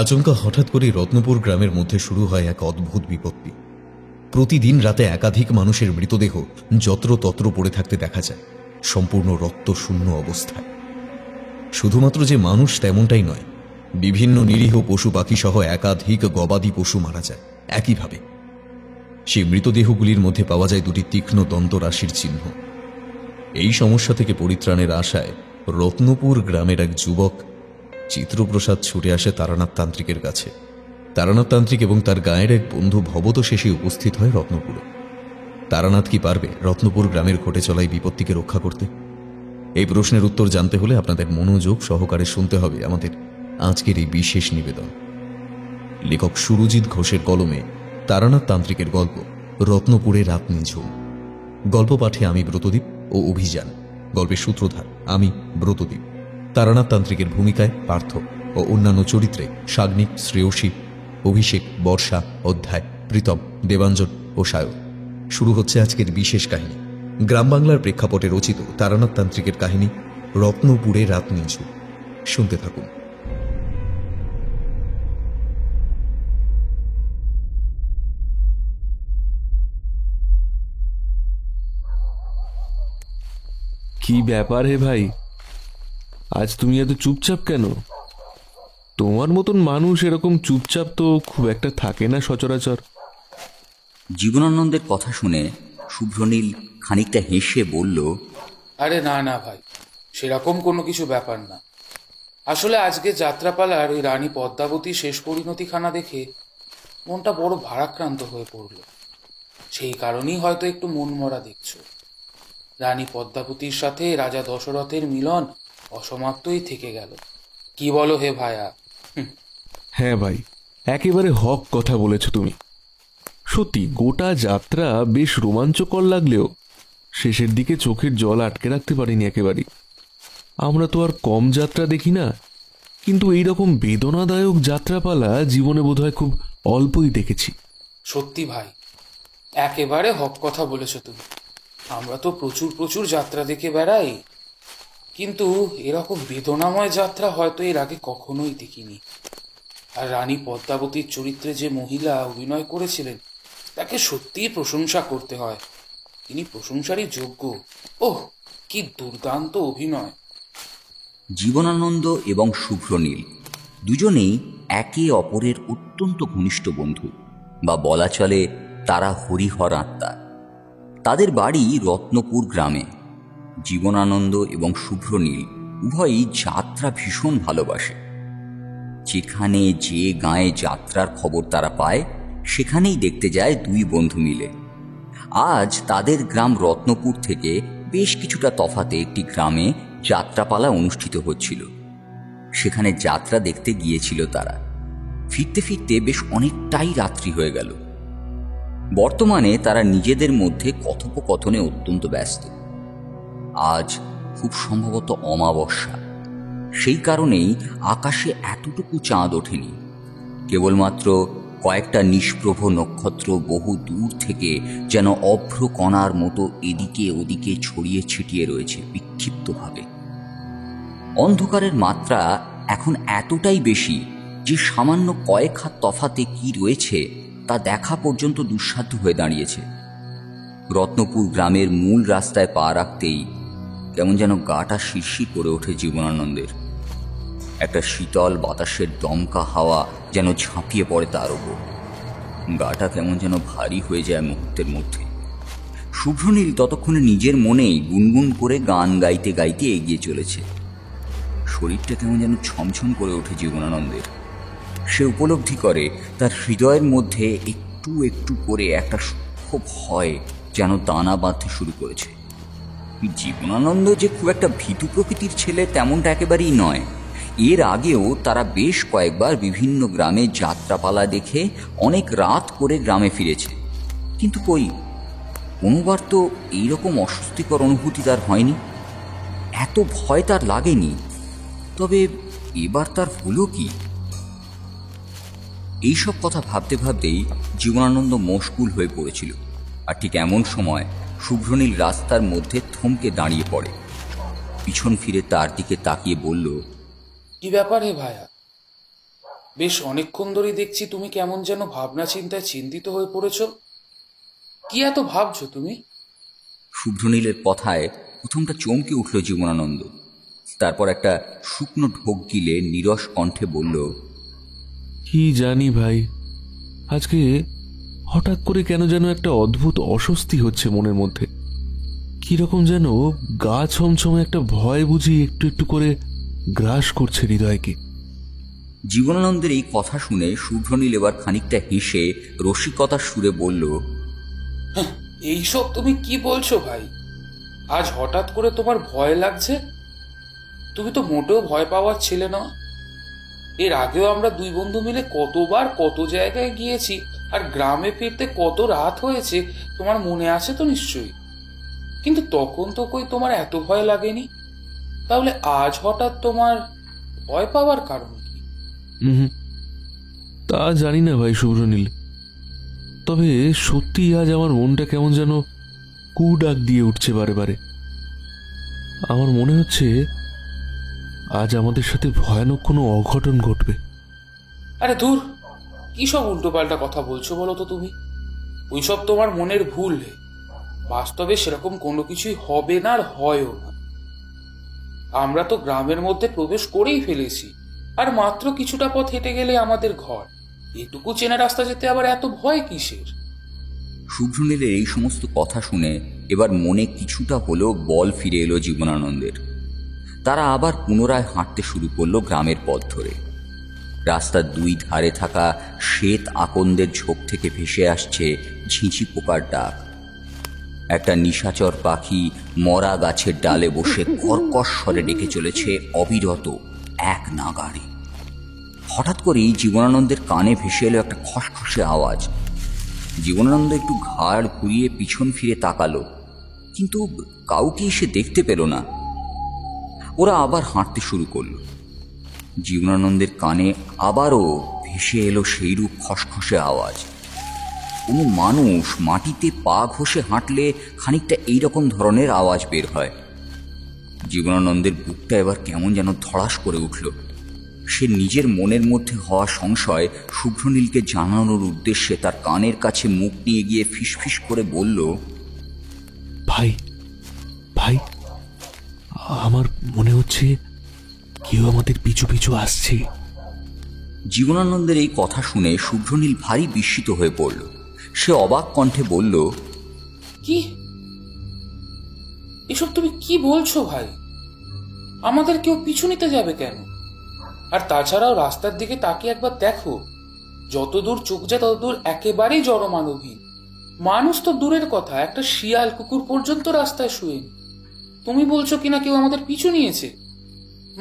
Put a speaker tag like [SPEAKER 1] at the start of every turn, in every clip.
[SPEAKER 1] আচমকা হঠাৎ করে রত্নপুর গ্রামের মধ্যে শুরু হয় এক অদ্ভুত বিপত্তি। প্রতিদিন রাতে একাধিক মানুষের মৃতদেহ যত্রতত্র পড়ে থাকতে দেখা যায়, সম্পূর্ণ রক্তশূন্য অবস্থায়। শুধুমাত্র যে মানুষ তেমনটাই নয়, বিভিন্ন নিরীহ পশু পাখি সহ একাধিক গবাদি পশু মারা যায় একইভাবে। সেই মৃতদেহগুলির মধ্যে পাওয়া যায় দুটি তীক্ষ্ণ দন্তরাশির চিহ্ন। এই সমস্যা থেকে পরিত্রাণের আশায় রত্নপুর গ্রামের এক যুবক চিত্রপ্রসাদ ছুটে আসে তারানাথ তান্ত্রিকের কাছে। তারানাথ তান্ত্রিক এবং তার গায়ের এক বন্ধু ভবত শেষে উপস্থিত হয় রত্নপুরে। তারানাথ কি পারবে রত্নপুর গ্রামের ঘটে চলা এই বিপত্তিকে রক্ষা করতে? এই প্রশ্নের উত্তর জানতে হলে আপনাদের মনোযোগ সহকারে শুনতে হবে আমাদের আজকের এই বিশেষ নিবেদন। লেখক সুরজিৎ ঘোষের কলমে তারানাথ তান্ত্রিকের গল্প রত্নপুরে রাত নিঝুম। গল্প পাঠে আমি ব্রতদীপ ও অভিযান। গল্পের সূত্রধার আমি ব্রতদীপ। তারানাথ তান্ত্রিকের ভূমিকায় পার্থ ও অন্যান্য চরিত্রে সাগ্নিক, শ্রেয়সী, অভিষেক, বর্ষা, অধ্যায়, প্রীতম, দেবাঞ্জন ও সায়র। শুরু হচ্ছে আজকের বিশেষ কাহিনী। গ্রাম বাংলার প্রেক্ষাপটে রচিত তারানাথ তান্ত্রিকের কাহিনী রত্নপুরে রাত নিঝুম। শুনতে থাকুন।
[SPEAKER 2] কি ব্যাপার হে ভাই, আজ তুমি এত চুপচাপ কেন? তোমার মতন মানুষ এরকম চুপচাপ তো খুব একটা থাকে না সচরাচর।
[SPEAKER 3] জীবনানন্দের কথা শুনে শুভ্রনীল খানিকটা হেসে বলল,
[SPEAKER 4] আরে না না ভাই, সেরকম কোনো কিছু ব্যাপার না। আসলে আজকে যাত্রাপালার ওই রানী পদ্মাবতী শেষ পরিণতিখানা দেখে মনটা বড় ভারাক্রান্ত হয়ে পড়ল। সেই কারণেই হয়তো একটু মনমরা দেখছো। রানী পদ্মাবতীর সাথে রাজা দশরথের মিলন অসমাপ্তই থেকে গেল। কি বলো হে ভায়া?
[SPEAKER 2] হ্যাঁ ভাই, একেবারে হক কথা বলেছ তুমি। সত্যি গোটা যাত্রা বেশ রোমাঞ্চকর লাগলেও শেষের দিকে চোখের জল আটকে রাখতে পারিনি একেবারেই। আমরা তো আর কম যাত্রা দেখি না, কিন্তু এইরকম বেদনাদায়ক যাত্রাপালা জীবনে বোধহয় খুব অল্পই দেখেছি।
[SPEAKER 4] সত্যি ভাই, একেবারে হক কথা বলেছ তুমি। আমরা তো প্রচুর প্রচুর যাত্রা দেখে বেড়াই, কিন্তু এরকম বেদনাময় যাত্রা হয়তো এর আগে কখনোই দেখিনি। আর রানী পদ্মাবতীর চরিত্রে যে মহিলা অভিনয় করেছিলেন তাকে সত্যিই প্রশংসা করতে হয়। তিনি প্রশংসারই যোগ্য। ওহ, কি দুর্দান্ত অভিনয়!
[SPEAKER 3] জীবনানন্দ এবং শুভ্রনীল দুজনেই একে অপরের অত্যন্ত ঘনিষ্ঠ বন্ধু, বা বলা চলে তারা হরিহর আত্মা। তাদের বাড়ি রত্নপুর গ্রামে। জীবনানন্দ এবং শুভ্রনীল উভয়ই যাত্রা ভীষণ ভালোবাসে। যেখানে যে গাঁয়ে যাত্রার খবর তারা পায় সেখানেই দেখতে যায় দুই বন্ধু মিলে। আজ তাদের গ্রাম রত্নপুর থেকে বেশ কিছুটা তফাতে একটি গ্রামে যাত্রাপালা অনুষ্ঠিত হচ্ছিল। সেখানে যাত্রা দেখতে গিয়েছিল তারা। ফিরতে ফিরতে বেশ অনেকটাই রাত্রি হয়ে গেল। বর্তমানে তারা নিজেদের মধ্যে কথোপকথনে অত্যন্ত ব্যস্ত। আজ খুব সম্ভবত অমাবস্যা, সেই কারণেই আকাশে এতটুকু চাঁদ ওঠেনি। কেবলমাত্র কয়েকটা নিষ্প্রভ নক্ষত্র বহু দূর থেকে যেন অভ্র কণার মতো এদিকে ওদিকে ছড়িয়ে ছিটিয়ে রয়েছে বিক্ষিপ্তভাবে। অন্ধকারের মাত্রা এখন এতটাই বেশি যে সামান্য কয়েক হাত তফাতে কি রয়েছে তা দেখা পর্যন্ত দুঃসাধ্য হয়ে দাঁড়িয়েছে। রত্নপুর গ্রামের মূল রাস্তায় পা রাখতেই কেমন যেন গাটা শিরশির করে ওঠে জীবনানন্দের। একটা শীতল বাতাসের দমকা হাওয়া যেন ঝাঁপিয়ে পড়ে তার ওপর। গাটা কেমন যেন ভারী হয়ে যায় মুহূর্তের মধ্যে। শুভ্রনীল ততক্ষণে নিজের মনেই গুনগুন করে গান গাইতে গাইতে এগিয়ে চলেছে। শরীরটা কেমন যেন ছমছম করে ওঠে জীবনানন্দের। সে উপলব্ধি করে তার হৃদয়ের মধ্যে একটু একটু করে একটা সূক্ষ্ম ভয় যেন দানা বাঁধতে শুরু করেছে। জীবনানন্দ যে খুব একটা ভীতু প্রকৃতির ছেলে তেমনটা একেবারেই নয়। এর আগেও তারা বেশ কয়েকবার বিভিন্ন গ্রামে যাত্রাপালা দেখে অনেক রাত করে গ্রামে ফিরেছে, কিন্তু কই কোনোবার তো এইরকম অস্বস্তিকর অনুভূতি তার হয়নি। এত ভয় তার লাগেনি। তবে এবার তার হলো কি? এইসব কথা ভাবতে ভাবতেই জীবনানন্দ মশগুল হয়ে পড়েছিল। আর ঠিক এমন সময় শুভ্রনীল রাস্তার মধ্যে থমকে দাঁড়িয়ে পড়ে। পিছন ফিরে তার দিকে তাকিয়ে বলল,
[SPEAKER 4] কি ব্যাপার হে ভায়া? বেশ অনেকক্ষণ ধরেই দেখছি তুমি কেমন যেন ভাবনা চিন্তায় চিন্তিত হয়ে পড়েছ। কি এত ভাবছো তুমি?
[SPEAKER 3] শুভ্রনীলের কথায় প্রথমটা চমকে উঠল জীবনানন্দ। তারপর একটা শুকনো ঢোক গিলে নীরস কণ্ঠে বলল,
[SPEAKER 2] কি জানি ভাই, আজকে হঠাৎ করে কেন যেন একটা অদ্ভুত অস্বস্তি হচ্ছে মনের মধ্যে। কিরকম যেন গা ছমছমে একটা ভয় বুঝি একটু একটু করে গ্রাস করছে হৃদয়কে।
[SPEAKER 3] জীবনানন্দের এই কথা শুনে শুভ্রনীল এবার খানিকটা হেসে রসিকতার সুরে বলল,
[SPEAKER 4] এইসব তুমি কি বলছো ভাই? আজ হঠাৎ করে তোমার ভয় লাগছে? তুমি তো মোটেও ভয় পাওয়ার ছেলে না। এর আগেও আমরা দুই বন্ধু মিলে কতবার কত জায়গায় গিয়েছি, আর গ্রামে ফিরতে কত রাত হয়েছে তোমার মনে আছে তো নিশ্চয়ই। কিন্তু তখন তো কই তোমার এত ভয় লাগেনি। তাহলে আজ হঠাৎ তোমার ভয় পাওয়ার কারণ কি?
[SPEAKER 2] তা জানি না ভাই শুভ্রনীল, তবে সত্যি আজ আমার মনটা কেমন যেন কু ডাক দিয়ে উঠছে বারে বারে। আমার মনে হচ্ছে আজ আমাদের সাথে ভয়ানক কোনো অঘটন ঘটবে।
[SPEAKER 4] আরে ধুর, কি সব উল্টোপাল্টা কথা বলছো বলো তো তুমি? ওইসব তোমার মনের ভুল। বাস্তবে সেরকম কোনো কিছুই হবে না, আর হয়ও না। আমরা তো গ্রামের মধ্যে প্রবেশ করেই ফেলেছি, আর মাত্র কিছুটা পথ হেঁটে গেলে আমাদের ঘর। এটুকু চেনা রাস্তা যেতে আবার এত ভয় কিসের?
[SPEAKER 3] শুভ্রনীলের এই সমস্ত কথা শুনে এবার মনে কিছুটা হলেও বল ফিরে এলো জীবনানন্দের। তারা আবার পুনরায় হাঁটতে শুরু করলো গ্রামের পথ ধরে। রাস্তার দুই ধারে থাকা শ্বেত আকন্দের ঝোপ থেকে ভেসে আসছে ঝিঁঝি পোকার ডাক। একটা নিশাচর পাখি মরা গাছের ডালে বসে কর্কশ স্বরে ডেকে চলেছে অবিরত এক নাগাড়ে। হঠাৎ করেই জীবনানন্দের কানে ভেসে এলো একটা খসখসে আওয়াজ। জীবনানন্দ একটু ঘাড় ঘুরিয়ে পিছন ফিরে তাকালো, কিন্তু কাউকে সে দেখতে পেল না। ওরা আবার হাঁটতে শুরু করলো। জীবনানন্দের কানে আবারও ভেসে এলো সেইরূপ খসখসে আওয়াজ। কোনো মানুষ মাটিতে পা ঘষে হাঁটলে খানিকটা এইরকম ধরনের আওয়াজ বের হয়। জীবনানন্দের বুকটা এবার কেমন যেন ধড়াস করে উঠল। সে নিজের মনের মধ্যে হওয়া সংশয় শুভ্রনীলকে জানানোর উদ্দেশ্যে তার কানের কাছে মুখ নিয়ে গিয়ে ফিসফিস করে বলল,
[SPEAKER 2] ভাই ভাই, আমার মনে হচ্ছে কেউ আমাদের পিছু পিছু আসছে।
[SPEAKER 3] জীবনানন্দের এই কথা শুনে শুভ্রনীল ভারী বিস্মিত হয়ে পড়ল। সে অবাক কণ্ঠে বলল,
[SPEAKER 4] কি এসব তুমি কি বলছো ভাই? আমাদের কেউ পিছু নিতে যাবে কেন? আর তাছাড়াও রাস্তার দিকে তাকিয়ে একবার দেখো, যতদূর চোখ যায় ততদূর একেবারেই জড়মানবহীন। মানুষ তো দূরের কথা, একটা শিয়াল কুকুর পর্যন্ত রাস্তায় শুয়েনি। তুমি বলছো কিনা কেউ আমাদের পিছু নিয়েছে?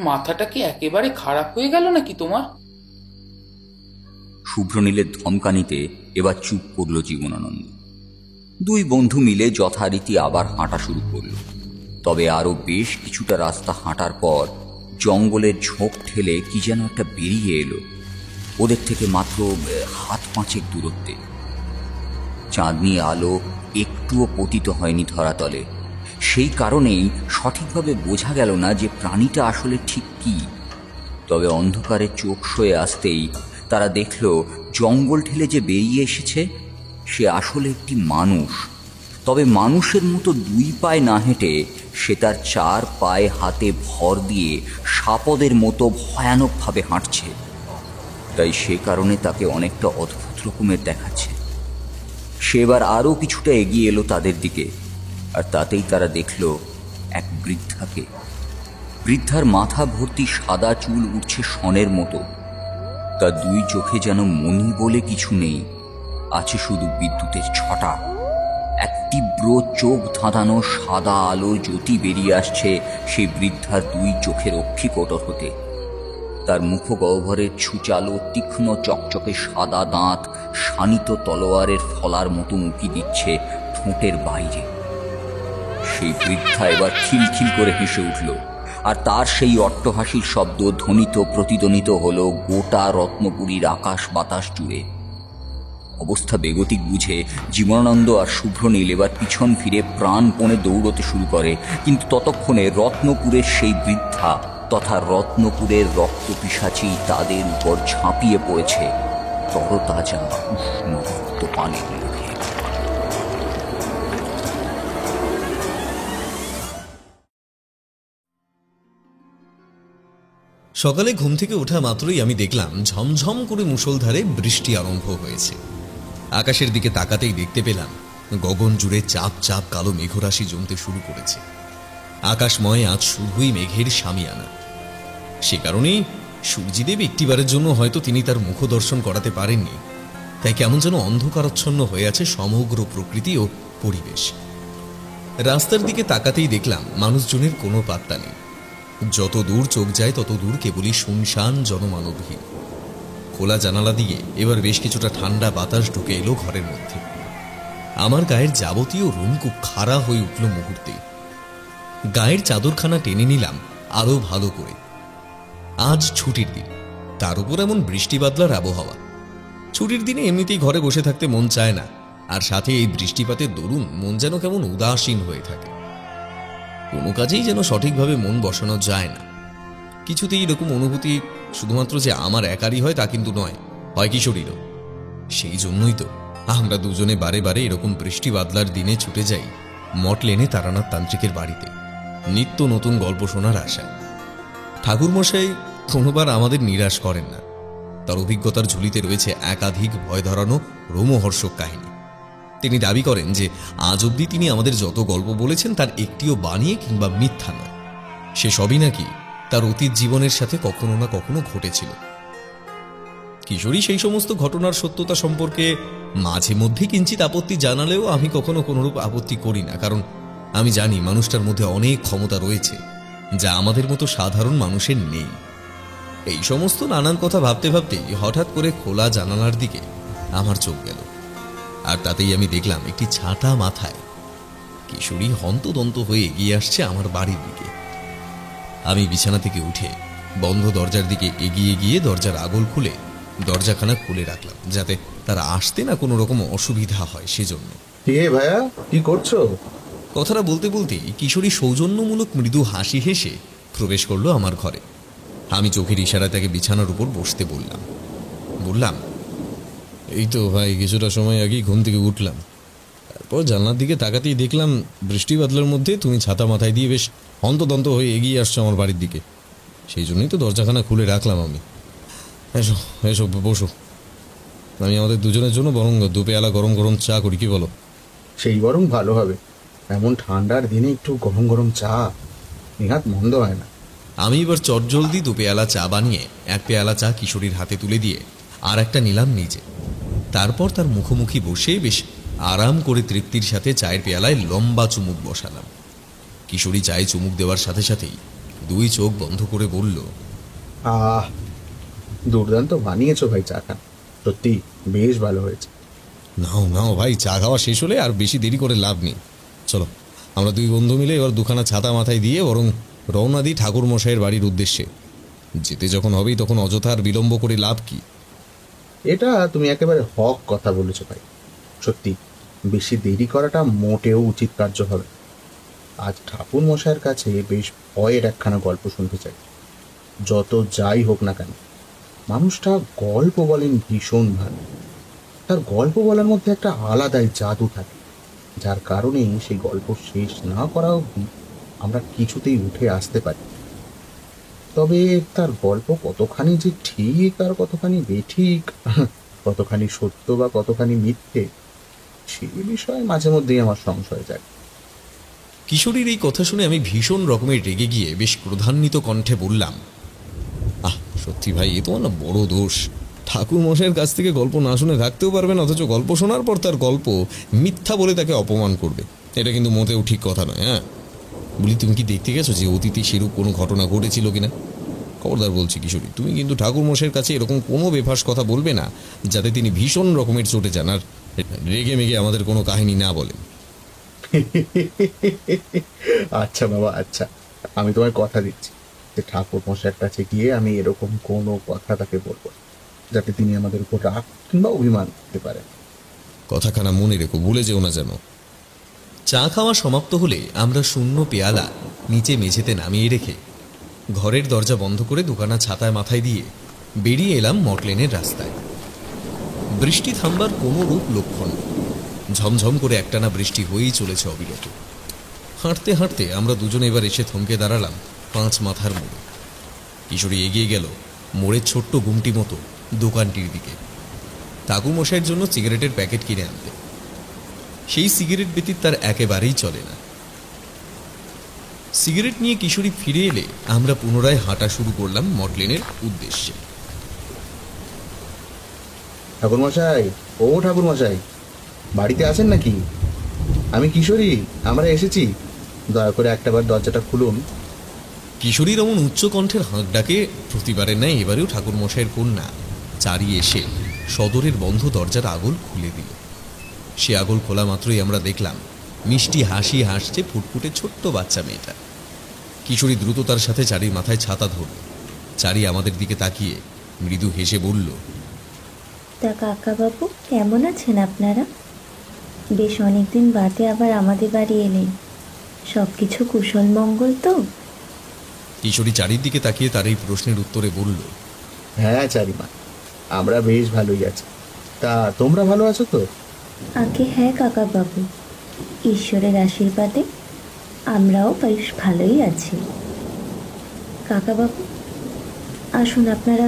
[SPEAKER 4] মাথাটা কি একেবারে খারাপ হয়ে গেল নাকি তোমার?
[SPEAKER 3] শুভ্রনীলের ধমকানিতে এবার চুপ করল জীবনানন্দ। দুই বন্ধু মিলে যথারীতি আবার হাঁটা শুরু করল। তবে আরো বেশ কিছুটা রাস্তা হাঁটার পর জঙ্গলের ঝোঁক ঠেলে কি যেন একটা বেরিয়ে এলো ওদের থেকে মাত্র হাত পাঁচেক দূরত্বে। চাঁদনি আলো একটুও পতিত হয়নি ধরাতলে। সেই কারণেই সঠিকভাবে বোঝা গেল না যে প্রাণীটা আসলে ঠিক কি। তবে অন্ধকারে চোখ সয়ে আসতেই তারা দেখল জঙ্গল ঠেলে যে বেরিয়ে এসেছে সে আসলে একটি মানুষ। তবে মানুষের মতো দুই পায়ে না হেঁটে সে তার চার পায়ে হাতে ভর দিয়ে সাপদের মতো ভয়ানকভাবে হাঁটছে। তাই সে কারণে তাকে অনেকটা অদ্ভুত রকমের দেখাচ্ছে। সে এবার আরও কিছুটা এগিয়ে এলো তাদের দিকে, আর তাতেই তারা দেখল এক বৃদ্ধাকে। বৃদ্ধার মাথা ভর্তি সাদা চুল উঠছে সনের মতো। তার দুই চোখে যেন মণি বলে কিছু নেই, আছে শুধু বিদ্যুতের ছটা। এক তীব্র চোখ ধাঁধানো সাদা আলো জ্যোতি বেরিয়ে আসছে সেই বৃদ্ধার দুই চোখের অক্ষিকোটর হতে। তার মুখগহ্বরের ছুচালো তীক্ষ্ণ চকচকে সাদা দাঁত শানিত তলোয়ারের ফলার মতো উঁকি দিচ্ছে ঠোঁটের বাইরে। সেই বৃদ্ধা এবার খিলখিল করে হেসে উঠল, আর তার সেই অট্টহাসির শব্দ ধ্বনিত প্রতিধ্বনিত হলো গোটা রত্নপুরীর আকাশ বাতাস জুড়ে। অবস্থা বেগতিক বুঝে জীবনানন্দ আর শুভ্রনীল এবার পিছন ফিরে প্রাণপণে দৌড়তে শুরু করে। কিন্তু ততক্ষণে রত্নপুরের সেই বৃদ্ধা তথা রত্নপুরের রক্তপিশাচী তাদের উপর ঝাঁপিয়ে পড়েছে তরতাজা উষ্ণ রক্তপানের মুখে।
[SPEAKER 1] সকালে ঘুম থেকে ওঠা মাত্রই আমি দেখলাম ঝমঝম করে মুষলধারে বৃষ্টি আরম্ভ হয়েছে। আকাশের দিকে তাকাতেই দেখতে পেলাম গগন জুড়ে চাপ চাপ কালো মেঘরাশি জমতে শুরু করেছে। আকাশময় আজ শুধুই মেঘের সামিয়ানা। সে কারণেই সূর্যদেব একটিবারের জন্য হয়তো তিনি তার মুখ দর্শন করাতে পারেননি, তাই কেমন যেন অন্ধকারাচ্ছন্ন হয়ে আছে সমগ্র প্রকৃতি ও পরিবেশ। রাস্তার দিকে তাকাতেই দেখলাম মানুষজনের কোনো পাত্তা নেই। যত দূর চোখ যায় তত দূর কেবলই শুনশান জনমানবহীন। খোলা জানালা দিয়ে এবার বেশ কিছুটা ঠান্ডা বাতাস ঢুকে এলো ঘরের মধ্যে। আমার গায়ের যাবতীয় রুমকুপ খাড়া হয়ে উঠল মুহূর্তে। গায়ের চাদরখানা টেনে নিলাম আরো ভালো করে। আজ ছুটির দিন, তার উপর এমন বৃষ্টি বাদলার আবহাওয়া। ছুটির দিনে এমনিতেই ঘরে বসে থাকতে মন চায় না, আর সাথে এই বৃষ্টিপাতের দরুন মন যেন কেমন উদাসীন হয়ে থাকে। কোনো কাজেই যেন সঠিকভাবে মন বসানো যায় না। কিছুতেই এরকম অনুভূতি শুধুমাত্র যে আমার একারই হয় তা কিন্তু নয়, হয় কিশোরীরও। সেই জন্যই তো আমরা দুজনে বারে বারে এরকম বৃষ্টি বাদলার দিনে ছুটে যাই মঠ লেনে তারানাথ তান্ত্রিকের বাড়িতে, নিত্য নতুন গল্প শোনার আশায়। ঠাকুরমশাই কোনোবার আমাদের নিরাশ করেন না। তার অভিজ্ঞতার ঝুলিতে রয়েছে একাধিক ভয় ধরানো রোমহর্ষক কাহিনী। তিনি দাবি করেন যে আজ অবধি তিনি আমাদের যত গল্প বলেছেন তার একটিও বানিয়ে কিংবা মিথ্যা নয়। সে সবই নাকি তার অতীত জীবনের সাথে কখনো না কখনো ঘটেছিল। কিশোরী সেই সমস্ত ঘটনার সত্যতা সম্পর্কে মাঝে মধ্যে কিঞ্চিত আপত্তি জানালেও আমি কখনো কোনোরূপ আপত্তি করি না, কারণ আমি জানি মানুষটার মধ্যে অনেক ক্ষমতা রয়েছে যা আমাদের মতো সাধারণ মানুষের নেই। এই সমস্ত নানান কথা ভাবতে ভাবতেই হঠাৎ করে খোলা জানালার দিকে আমার চোখ গেল, আর তাতেই আমি দেখলাম একটি ছাতা মাথায় কিশোরী হন্তদন্ত হয়ে এগিয়ে আসছে আমার বাড়ির দিকে। আমি বিছানা থেকে উঠে বন্ধ দরজার দিকে এগিয়ে গিয়ে দরজার আগল খুলে দরজাখানা খুলে রাখলাম, যাতে তার আসতে না কোনো রকম অসুবিধা হয় সেজন্য।
[SPEAKER 5] ভাইয়া কি করছো?
[SPEAKER 1] কথাটা বলতে বলতেই কিশোরী সৌজন্যমূলক মৃদু হাসি হেসে প্রবেশ করলো আমার ঘরে। আমি চোখের ইশারায় তাকে বিছানার উপর বসতে বললাম, এই তো ভাই কিছুটা সময় আগেই ঘুম থেকে উঠলাম। তারপর জানলার দিকে তাকাতেই দেখলাম বৃষ্টি বাদলার মধ্যে তুমি ছাতা মাথায় দিয়ে বেশ হন্তদন্ত হয়ে এগিয়ে আসছো আমার বাড়ির দিকে। সেই জন্যই তো দরজাখানা খুলে রাখলাম আমি। এসো এসো বসো, আমি আমাদের দুজনের জন্য বরং দু পেয়ালা গরম গরম চা করি, কি বলো?
[SPEAKER 5] সেই বরং ভালো হবে, এমন ঠান্ডার দিনে একটু গরম গরম চা নেহাত মন্দ হয় না।
[SPEAKER 1] আমি এবার চটজলদি দু পেয়ালা চা বানিয়ে এক পেয়ালা চা কিশোরীর হাতে তুলে দিয়ে আর একটা নিলাম নিজে। তারপর তার মুখোমুখি বসে বেশ আরাম করে তৃপ্তির সাথে চায়ের পেয়ালায় লম্বা চুমুক বসালাম। কিশোরী চায়ে চুমুক দেওয়ার সাথে সাথেই দুই চোখ বন্ধ করে বলল,
[SPEAKER 5] আহ, দুর্দান্ত বানিয়েছো ভাই চাটা, সত্যি বেশ ভালো হয়েছে।
[SPEAKER 1] নাও নাও ভাই, চা খাওয়া শেষ হলে আর বেশি দেরি করে লাভ নেই। চলো আমরা দুই বন্ধু মিলে এবার দুখানা ছাতা মাথায় দিয়ে বরং রওনা দিই ঠাকুর মশাইয়ের বাড়ির উদ্দেশ্যে। যেতে যখন হবেই তখন অযথা আর বিলম্ব করে লাভ কি?
[SPEAKER 5] এটা তুমি একেবারে হক কথা বলেছো ভাই, সত্যি বেশি দেরি করাটা মোটেও উচিত কার্য হবে। আজ ঠাকুর মশাইয়ের কাছে বেশ ভয়ের একখানা গল্প শুনতে চাই। যত যাই হোক না কেন, মানুষটা গল্প বলেন ভীষণ ভালো। তার গল্প বলার মধ্যে একটা আলাদাই জাদু থাকে, যার কারণে সেই গল্প শেষ না করা অবধি আমরা কিছুতেই উঠে আসতে পারি। তবে তার গল্প কতখানি যে ঠিক আর কতখানি বেঠিক, কতখানি সত্য বা কতখানি মিথ্যে, সে বিষয়ে মাঝে মধ্যেই আমার সংশয় যায়।
[SPEAKER 1] কিশোরীর এই কথা শুনে আমি ভীষণ রকমের রেগে গিয়ে বেশ ক্রোধান্বিত কণ্ঠে বললাম, সত্যি ভাই, এ তোমার না বড় দোষ। ঠাকুর মশাইয়ের কাছ থেকে গল্প না শুনে থাকতেও পারবেন, অথচ গল্প শোনার পর তার গল্প মিথ্যা বলে তাকে অপমান করবে। এটা কিন্তু মোটেও ঠিক কথা নয়। হ্যাঁ বলি, তুমি কি দেখতে গেছো যে অতীতে সেরূপ কোনো ঘটনা ঘটেছিল কিনা? খবরদার বলছি কিশোরী, তুমি কিন্তু ঠাকুর মশাইয়ের কাছে এরকম কোনো বেফাস কথা বলবে না যাতে তিনি ভীষণ রকমের চটে যান আর রেগে মেগে আমাদের কোনো কাহিনী না বলেন।
[SPEAKER 5] আচ্ছা বাবা, আচ্ছা, আমি তোমায় কথা দিচ্ছি যে ঠাকুর মশাইয়ের কাছে গিয়ে আমি এরকম কোনো কথা তাকে বলবো যাতে তিনি আমাদের উপর রাগ কিংবা অভিমান করতে পারেন।
[SPEAKER 1] কথাখানা মনে রেখো, ভুলে যেও না যেন। চা খাওয়া সমাপ্ত হলে আমরা শূন্য পেয়ালা নিচে মেঝেতে নামিয়ে রেখে ঘরের দরজা বন্ধ করে দুখানা ছাতায় মাথায় দিয়ে বেরিয়ে এলাম মটলেনের রাস্তায়। বৃষ্টি থামবার কোনো রূপ লক্ষণ নেই। ঝমঝম করে একটানা বৃষ্টি হয়েই চলেছে অবিরত। হাঁটতে হাঁটতে আমরা দুজনে এবার এসে থমকে দাঁড়ালাম 5 মাথার মোড়ে। কিশোরী এগিয়ে গেল মোড়ের ছোট্ট গুমটি মতো দোকানটির দিকে, ঠাকুরমশাইয়ের জন্য সিগারেটের প্যাকেট কিনে আনতে। সেই সিগারেট ব্যতীত তার একেবারেই চলে না। সিগারেট নিয়ে কিশোরী ফিরে এলে আমরা পুনরায় হাঁটা শুরু করলাম মটলেনের উদ্দেশ্যে।
[SPEAKER 5] ঠাকুরমশাই, ও ঠাকুরমশাই, বাড়িতে আছেন নাকি? আমি কিশোরী, আমরা এসেছি। দয়া করে একটাবার দরজাটা খুলুন।
[SPEAKER 1] কিশোরীর এমন উচ্চ কণ্ঠের হাঁক ডাকে প্রতিবারের ন্যায় এবারেও ঠাকুরমশাইয়ের কন্যা চারি এসে সদরের বন্ধ দরজার আগল খুলে দিল। সে আগল খোলা মাত্রই আমরা দেখলাম মিষ্টি হাসি হাসছে ফুটফুটে ছোট্ট বাচ্চা মেয়েটা। কিশোরী দ্রুততার সাথে চারির মাথায় ছাতা ধরল। চারি আমাদের দিকে তাকিয়ে মৃদু হেসে বলল,
[SPEAKER 6] তা কাকাবাবু, কেমন আছেন আপনারা? বেশ অনেকদিন বাদে আবার আমাদের বাড়ি এলেন। সব কিছু কুশল মঙ্গল তো?
[SPEAKER 1] কিশোরী চারির দিকে তাকিয়ে তার এই প্রশ্নের উত্তরে বলল,
[SPEAKER 5] হ্যাঁ চারিমা, আমরা বেশ ভালোই আছি। তা তোমরা ভালো আছো তো?
[SPEAKER 6] আগে হ্যাঁ কাকাবাবু, ঈশ্বরের আশীর্বাদে আমরাও বেশ ভালোই আছি। কাকাবাবু আসুন, আপনারা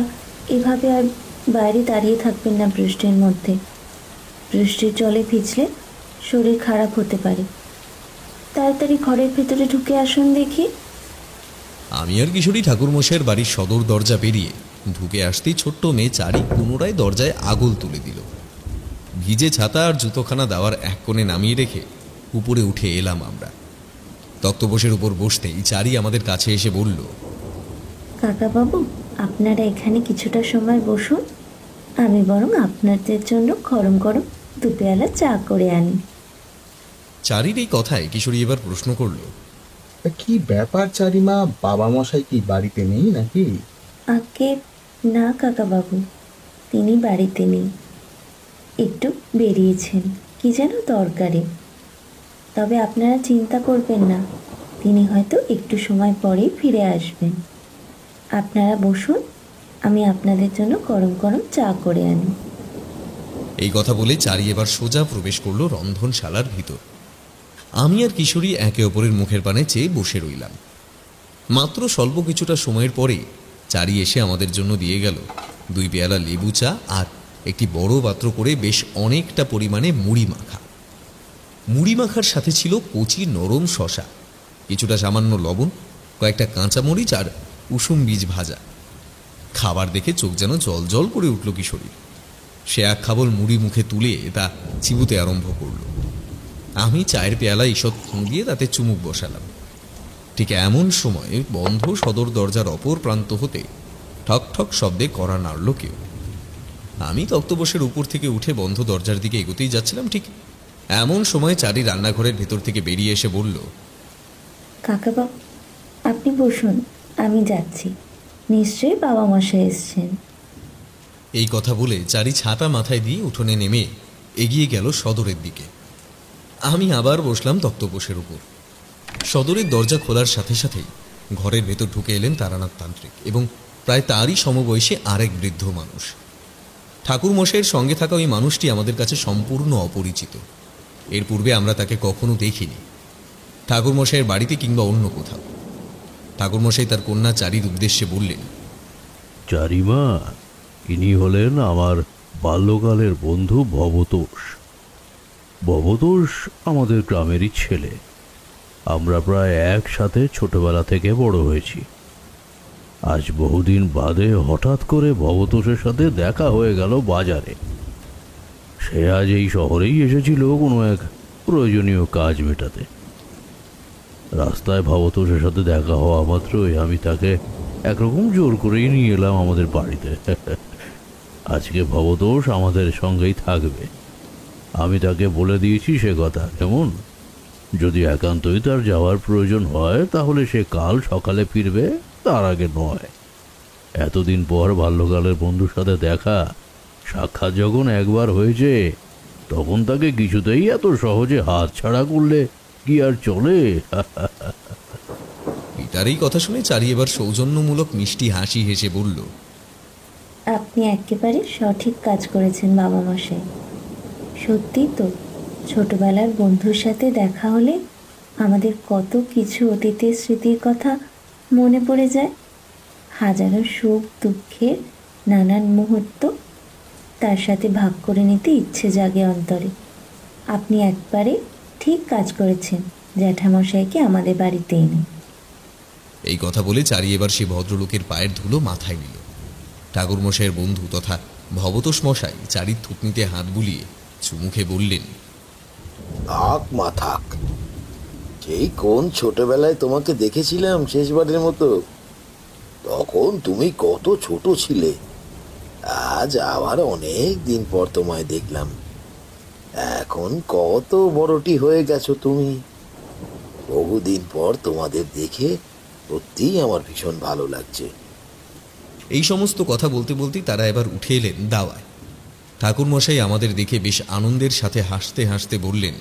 [SPEAKER 6] এভাবে আর বাইরে দাঁড়িয়ে থাকবেন না বৃষ্টির মধ্যে। বৃষ্টির জলে ভিজলে শরীর খারাপ হতে পারে। তাড়াতাড়ি ঘরের ভেতরে ঢুকে আসুন দেখি।
[SPEAKER 1] আমি আর কিশোরী ঠাকুরমশাইয়ের বাড়ির সদর দরজা পেরিয়ে ঢুকে আসতেই ছোট্ট মেয়ে চারি পুনরায় দরজায় আগল তুলে দিল। ভিজে ছাতা আর জুতোখানা দেওয়ার এক কোণে নামিয়ে রেখে উপরে উঠে এলাম আমরা। তক্তপোষের উপর বসতেই চারি আমাদের কাছে এসে বলল,
[SPEAKER 6] কাকাবাবু, আপনারা এখানে কিছুটা সময় বসুন, আমি বরং আপনাদের জন্য গরম গরম 2 পেয়ালা চা করে আনি।
[SPEAKER 1] চারির এই কথায় কিশোরী এবার প্রশ্ন করল,
[SPEAKER 5] তা কি ব্যাপার চারিমা, বাবা মশাই কি বাড়িতে নেই নাকি?
[SPEAKER 6] আগে না কাকাবাবু, তিনি বাড়িতে নেই, একটু বেরিয়েছেন কি যেন দরকারে। তবে আপনারা চিন্তা করবেন না, তিনি হয়তো একটু সময় পরেই ফিরে আসবেন। আপনারা বসুন, আমি আপনাদের জন্য গরম গরম চা করে আনি।
[SPEAKER 1] এই কথা বলে চারি এবার সোজা প্রবেশ করলো রন্ধনশালার ভিতর। আমি আর কিশোরী একে অপরের মুখের পানে চেয়ে বসে রইলাম। মাত্র স্বল্প কিছুটা সময়ের পরে চারি এসে আমাদের জন্য দিয়ে গেল 2 পেয়ালা লেবু চা আর একটি বড় পাত্র করে বেশ অনেকটা পরিমাণে মুড়ি মাখা। মুড়ি মাখার সাথে ছিল কচি নরম শশা, কিছুটা সামান্য লবণ, কয়েকটা কাঁচামরিচ আর কুসুম বীজ ভাজা। খাবার দেখে চোখ যেন জল জল করে উঠল কিশোরীর। সে এক খাবল মুড়ি মুখে তুলে তা চিবুতে আরম্ভ করল। আমি চায়ের পেয়ালা ঈষৎ খুঁড়িয়ে তাতে চুমুক বসালাম। ঠিক এমন সময় বন্ধ সদর দরজার অপর প্রান্ত হতে ঠক ঠক শব্দে কড়া নাড়ল কেউ। আমি তক্তপোষের উপর থেকে উঠে বন্ধ দরজার দিকে এগোতেই যাচ্ছিলাম, ঠিক এমন সময় চারি রান্নাঘরের ভেতর থেকে বেরিয়ে এসে বলল,
[SPEAKER 6] কাকাবাবু আপনি বসুন, আমি যাচ্ছি, নিশ্চয়ই বাবা মশাই এসছেন।
[SPEAKER 1] এই কথা বলে চারি ছাতা মাথায় দিয়ে উঠোনে নেমে এগিয়ে গেল সদরের দিকে। আমি আবার বসলাম তক্তপোষের উপর। সদরের দরজা খোলার সাথে সাথেই ঘরের ভেতর ঢুকে এলেন তারানাথ তান্ত্রিক এবং প্রায় তারই সমবয়সী আরেক বৃদ্ধ মানুষ। ঠাকুরমশাইয়ের সঙ্গে থাকা ওই মানুষটি আমাদের কাছে সম্পূর্ণ অপরিচিত। এর পূর্বে আমরা তাকে কখনো দেখিনি, ঠাকুরমশাইয়ের বাড়িতে কিংবা অন্য কোথাও। ঠাকুরমশাই তার কন্যা চারির উদ্দেশ্যে বললেন,
[SPEAKER 7] চারিমা, ইনি হলেন আমার বাল্যকালের বন্ধু ভবতোষ। ভবতোষ আমাদের গ্রামেরই ছেলে। আমরা প্রায় একসাথে ছোটবেলা থেকে বড় হয়েছি। আজ বহুদিন বাদে হঠাৎ করে ভবতোষের সাথে দেখা হয়ে গেল বাজারে। সে আজ এই শহরেই এসেছিল কোনো এক প্রয়োজনীয় কাজ মেটাতে। রাস্তায় ভবতোষের সাথে দেখা হওয়া মাত্রই আমি তাকে একরকম জোর করেই নিয়ে এলাম আমাদের বাড়িতে। আজকে ভবতোষ আমাদের সঙ্গেই থাকবে। আমি তাকে বলে দিয়েছি সে কথা, কেমন? যদি একান্তই তার যাওয়ার প্রয়োজন হয় তাহলে সে কাল সকালে ফিরবে, তার আগে নয়। এতদিন পর বাল্যকালের বন্ধুর সাথে দেখা সাক্ষাৎ যখন একবার হয়েছে, তখন তাকে কিছুতেই এত সহজে হাত ছাড়া করলে কি আর চলে?
[SPEAKER 1] তার এই কথা শুনে চারি এবার সৌজন্যমূলক মিষ্টি হাসি হেসে বলল,
[SPEAKER 6] আপনি একেবারে সঠিক কাজ করেছেন বাবা মশাই। সত্যি তো, ছোটবেলার বন্ধুর সাথে দেখা হলে আমাদের কত কিছু অতীতের স্মৃতির কথা মনে পড়ে যায়। হাজারো সুখ দুঃখের নানান মুহূর্ত তার সাথে ভাগ করে নিতে ইচ্ছে জাগে অন্তরে। আপনি একবারে ঠিক কাজ করেছেন জ্যাঠামশাইকে আমাদের বাড়িতে এনে।
[SPEAKER 1] এই কথা বলে চারি এবার সে ভদ্রলোকের পায়ের ধুলো মাথায় নিল। ঠাকুরমশাইয়ের বন্ধু তথা ভবতোষ মশাই চারির থুতনিতে হাত বুলিয়ে চুমুখে বললেন,
[SPEAKER 8] থাক মা থাক, সেই কোন ছোটবেলায় তোমাকে দেখেছিলাম শেষবারের মতো, তখন তুমি কত ছোট ছিলে। আজ আবার অনেক দিন পর তোমায় দেখলাম। এখন কত বড়টি হয়ে গেছো তুমি। বহুদিন পর তোমাদের দেখে সত্যিই আমার ভীষণ ভালো লাগছে।
[SPEAKER 1] এই সমস্ত কথা বলতে বলতেই তারা এবার উঠে এলেন দাওয়ায়। ঠাকুরমশাই আমাদের দেখে বেশ আনন্দের সাথে হাসতে হাসতে বললেন,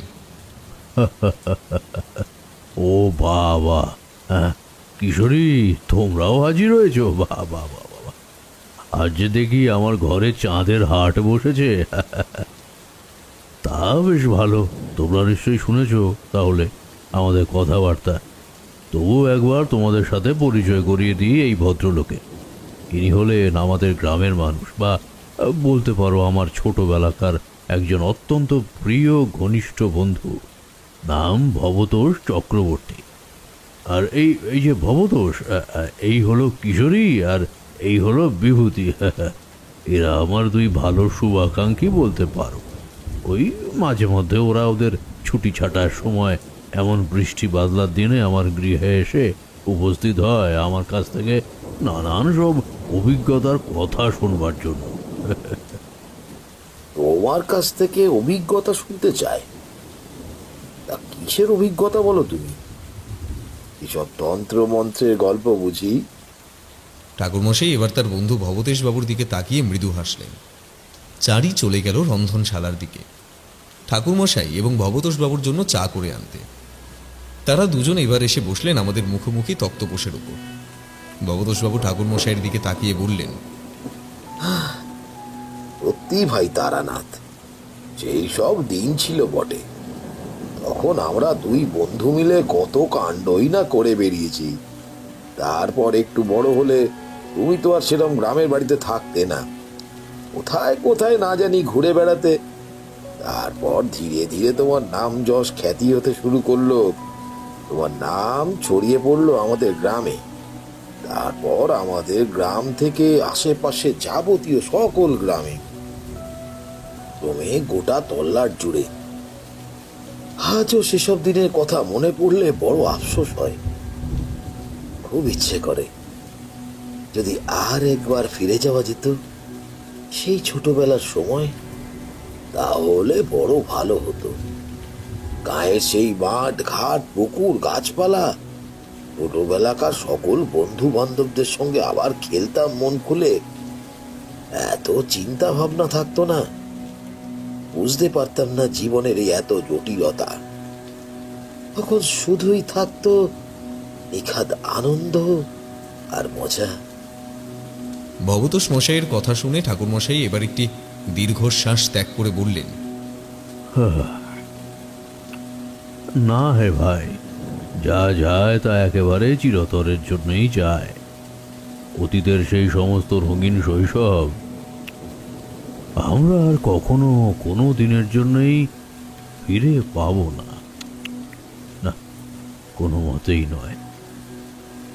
[SPEAKER 7] ও বাবা, কিশোরী তোমরাও হাজির হয়েছো? বাবা বাবা, আজ যে দেখি আমার ঘরে চাঁদের হাট বসেছে। তা বেশ ভালো, তোমরা নিশ্চয়ই শুনেছ তাহলে আমাদের কথাবার্তা। তবু একবার তোমাদের সাথে পরিচয় করিয়ে দিই এই ভদ্রলোকে। ইনি হলেন আমাদের গ্রামের মানুষ, বা বলতে পারো আমার ছোটবেলাকার একজন অত্যন্ত প্রিয় ঘনিষ্ঠ বন্ধু। নাম ভবতোষ চক্রবর্তী। আর এই যে ভবতোষ, এই হলো কিশোরী, আর এই হলো বিভূতি। এরা আমার দুই ভালো শুভাকাঙ্ক্ষী বলতে পারো। ওই মাঝে মধ্যে ওরা ওদের ছুটি ছাটার সময় এমন বৃষ্টি বাদলার দিনে আমার গৃহে এসে উপস্থিত হয় আমার কাছ থেকে নানান সব অভিজ্ঞতার কথা শুনবার জন্য।
[SPEAKER 8] তোমার কাছ থেকে অভিজ্ঞতা শুনতে চায়? তা কিসের অভিজ্ঞতা বলো তুমি? এসব তন্ত্র মন্ত্রের গল্প বুঝি?
[SPEAKER 1] ঠাকুরমশাই এবার তার বন্ধু ভবতেশ বাবুর দিকে তাকিয়ে মৃদু হাসলেন। চারি চলে গেল রন্ধনশালার দিকে ঠাকুরমশাই এবং ভবতোষ বাবুর জন্য চা করে আনতে। তারা দুজন এবার এসে বসলেন আমাদের মুখোমুখি তক্তপোষের উপর। ভবতোষবাবু ঠাকুরমশাইয়ের দিকে তাকিয়ে বললেন,
[SPEAKER 8] সত্যি ভাই তারানাথ, সেই সব দিন ছিল বটে। তখন আমরা দুই বন্ধু মিলে কত কাণ্ডই না করে বেরিয়েছি। তারপর একটু বড় হলে তুমি তো আর সেরকম গ্রামের বাড়িতে থাকতে না, কোথায় কোথায় না জানি ঘুরে বেড়াতে। তারপর ধীরে ধীরে তোমার নাম যশ খ্যাতি হতে শুরু করলো। তোমার নাম ছড়িয়ে পড়লো আমাদের গ্রামে। তারপর আমাদের গ্রাম থেকে আশেপাশে যাবতীয় সকল গ্রামে, ক্রমে গোটা তল্লাট জুড়ে। আজও সেসব দিনের কথা মনে পড়লে বড় আফসোস হয়। খুব ইচ্ছে করে যদি আর একবার ফিরে যাওয়া যেত সেই ছোটবেলার সময়, তাহলে বড় ভালো হতো। গায়ের সেই মাঠ ঘাট পুকুর গাছপালা, ছোটবেলাকার সকল বন্ধু বান্ধবদের সঙ্গে আবার খেলতাম মন খুলে। এত চিন্তা ভাবনা থাকতো না, বুঝতে পারতাম না জীবনের এই এত জটিলতা। তখন শুধুই থাকতো নিখাদ আনন্দ আর মজা।
[SPEAKER 1] ভবতোষ মশাইয়ের কথা শুনে ঠাকুরমশাই এবার একটি দীর্ঘশ্বাস ত্যাগ করে বললেন,
[SPEAKER 7] না হে ভাই, যা যায় তা একেবারে চিরতরের জন্যই যায়। অতীতের সেই সমস্ত রঙিন শৈশব আমরা আর কখনো কোনো দিনের জন্যই ফিরে পাবো না, না কোনো মতেই নয়।